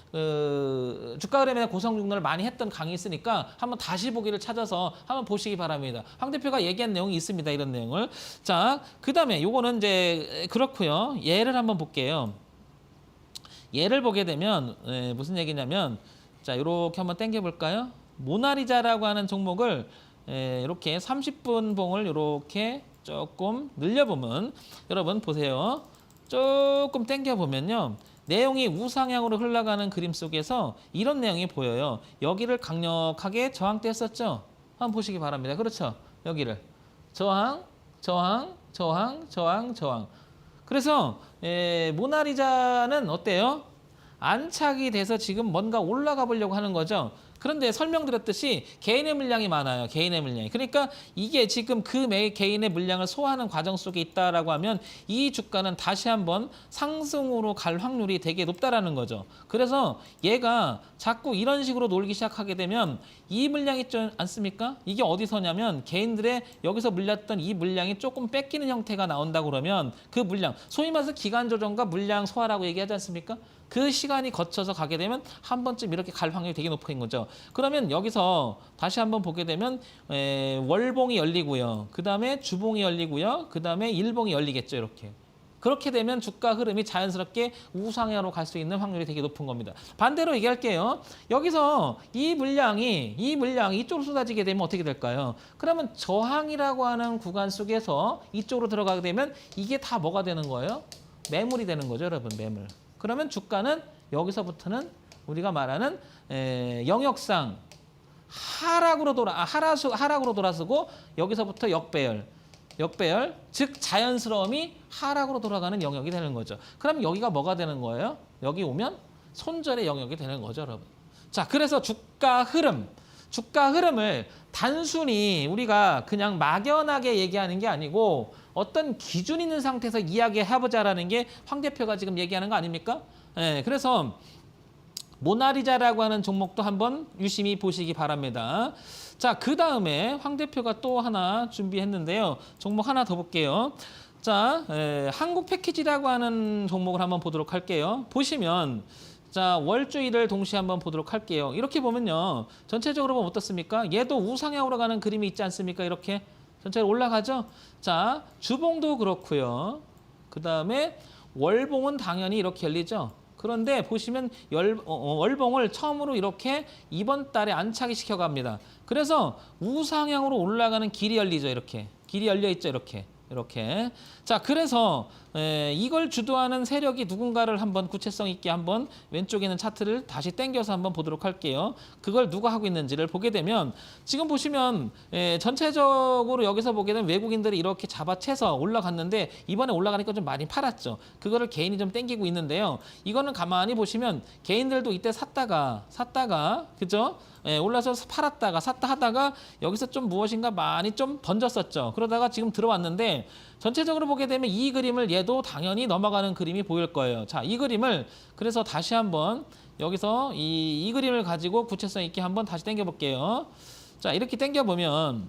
주가 흐름에 대한 고성중론을 많이 했던 강의 있으니까 한번 다시 보기를 찾아서 한번 보시기 바랍니다. 황 대표가 얘기한 내용이 있습니다. 이런 내용을. 자, 그다음에 요거는 이제 그렇고요. 예를 한번 볼게요. 예를 보게 되면 무슨 얘기냐면 자, 이렇게 한번 당겨 볼까요? 모나리자라고 하는 종목을 이렇게 30분 봉을 이렇게 조금 늘려보면 여러분 보세요. 조금 당겨보면요. 내용이 우상향으로 흘러가는 그림 속에서 이런 내용이 보여요. 여기를 강력하게 저항대했었죠. 한번 보시기 바랍니다. 그렇죠? 여기를 저항, 저항, 저항, 저항, 저항. 그래서 모나리자는 어때요? 안착이 돼서 지금 뭔가 올라가 보려고 하는 거죠. 그런데 설명드렸듯이 개인의 물량이 많아요. 개인의 물량이. 그러니까 이게 지금 그 개인의 물량을 소화하는 과정 속에 있다라고 하면 이 주가는 다시 한번 상승으로 갈 확률이 되게 높다라는 거죠. 그래서 얘가 자꾸 이런 식으로 놀기 시작하게 되면 이 물량 있지 않습니까? 이게 어디서냐면 개인들의 여기서 물렸던 이 물량이 조금 뺏기는 형태가 나온다고 그러면 그 물량, 소위 말해서 기간 조정과 물량 소화라고 얘기하지 않습니까? 그 시간이 거쳐서 가게 되면 한 번쯤 이렇게 갈 확률이 되게 높은 거죠. 그러면 여기서 다시 한번 보게 되면 월봉이 열리고요. 그 다음에 주봉이 열리고요. 그 다음에 일봉이 열리겠죠. 이렇게. 그렇게 되면 주가 흐름이 자연스럽게 우상향으로 갈 수 있는 확률이 되게 높은 겁니다. 반대로 얘기할게요. 여기서 이 물량이 이쪽으로 쏟아지게 되면 어떻게 될까요? 그러면 저항이라고 하는 구간 속에서 이쪽으로 들어가게 되면 이게 다 뭐가 되는 거예요? 매물이 되는 거죠, 여러분. 매물. 그러면 주가는 여기서부터는 우리가 말하는 영역상 하락으로 돌아서고 여기서부터 역배열, 즉 자연스러움이 하락으로 돌아가는 영역이 되는 거죠. 그럼 여기가 뭐가 되는 거예요? 여기 오면 손절의 영역이 되는 거죠, 여러분. 자, 그래서 주가 흐름을 단순히 우리가 그냥 막연하게 얘기하는 게 아니고 어떤 기준 있는 상태에서 이야기해보자라는 게 황 대표가 지금 얘기하는 거 아닙니까? 그래서 모나리자라고 하는 종목도 한번 유심히 보시기 바랍니다. 자, 그 다음에 황 대표가 또 하나 준비했는데요. 종목 하나 더 볼게요. 자, 한국 패키지라고 하는 종목을 한번 보도록 할게요. 보시면 자, 월주일을 동시에 한번 보도록 할게요. 이렇게 보면요. 전체적으로 보면 어떻습니까? 얘도 우상향으로 가는 그림이 있지 않습니까? 이렇게 전체로 올라가죠? 자, 주봉도 그렇고요. 그 다음에 월봉은 당연히 이렇게 열리죠? 그런데 보시면 월봉을 처음으로 이렇게 이번 달에 안착이 시켜갑니다. 그래서 우상향으로 올라가는 길이 열리죠. 이렇게. 길이 열려 있죠. 이렇게. 자, 그래서 이걸 주도하는 세력이 누군가를 한번 구체성 있게 한번 왼쪽에 있는 차트를 다시 당겨서 한번 보도록 할게요. 그걸 누가 하고 있는지를 보게 되면 지금 보시면 전체적으로 여기서 보게 되면 외국인들이 이렇게 잡아채서 올라갔는데 이번에 올라가니까 좀 많이 팔았죠. 그거를 개인이 좀 당기고 있는데요. 이거는 가만히 보시면 개인들도 이때 샀다가 그죠? 올라서 팔았다가 샀다 하다가 여기서 좀 무엇인가 많이 좀 던졌었죠. 그러다가 지금 들어왔는데 전체적으로 보게 되면 이 그림을 얘도 당연히 넘어가는 그림이 보일 거예요. 자, 이 그림을 그래서 다시 한번 여기서 이 그림을 가지고 구체성 있게 한번 다시 당겨 볼게요. 자, 이렇게 당겨 보면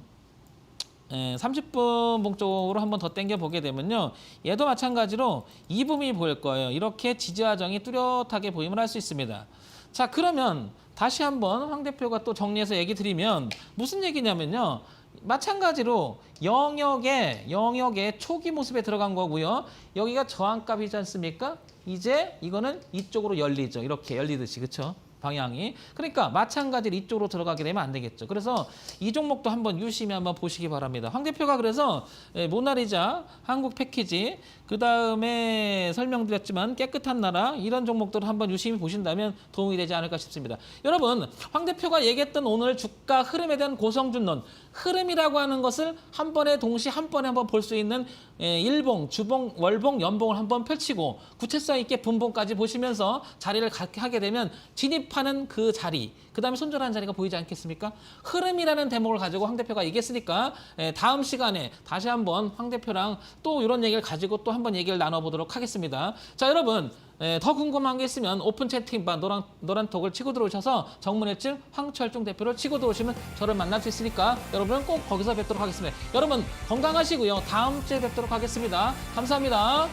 30분 봉 쪽으로 한번 더 당겨 보게 되면요. 얘도 마찬가지로 이 부분이 보일 거예요. 이렇게 지지하정이 뚜렷하게 보임을 할 수 있습니다. 자, 그러면 다시 한번 황 대표가 또 정리해서 얘기 드리면 무슨 얘기냐면요. 마찬가지로 영역의 초기 모습에 들어간 거고요. 여기가 저항값이지 않습니까? 이제 이거는 이쪽으로 열리죠. 이렇게 열리듯이. 그렇죠? 방향이. 그러니까 마찬가지로 이쪽으로 들어가게 되면 안 되겠죠. 그래서 이 종목도 한번 유심히 한번 보시기 바랍니다. 황 대표가 그래서 모나리자, 한국 패키지, 그 다음에 설명드렸지만 깨끗한 나라 이런 종목들을 한번 유심히 보신다면 도움이 되지 않을까 싶습니다. 여러분, 황 대표가 얘기했던 오늘 주가 흐름에 대한 고성준론, 흐름이라고 하는 것을 한 번에 동시에 한 번에 한번 볼 수 있는 일봉, 주봉, 월봉, 연봉을 한번 펼치고 구체성 있게 분봉까지 보시면서 자리를 하게 되면 진입 수습하는 그 자리, 그 다음에 손절하는 자리가 보이지 않겠습니까? 흐름이라는 대목을 가지고 황 대표가 얘기했으니까 다음 시간에 다시 한번 황 대표랑 또 이런 얘기를 가지고 또 한번 얘기를 나눠보도록 하겠습니다. 자, 여러분 더 궁금한 게 있으면 오픈 채팅방 노란톡을 치고 들어오셔서 정문회증 황철중 대표를 치고 들어오시면 저를 만날 수 있으니까 여러분은 꼭 거기서 뵙도록 하겠습니다. 여러분 건강하시고요. 다음 주에 뵙도록 하겠습니다. 감사합니다.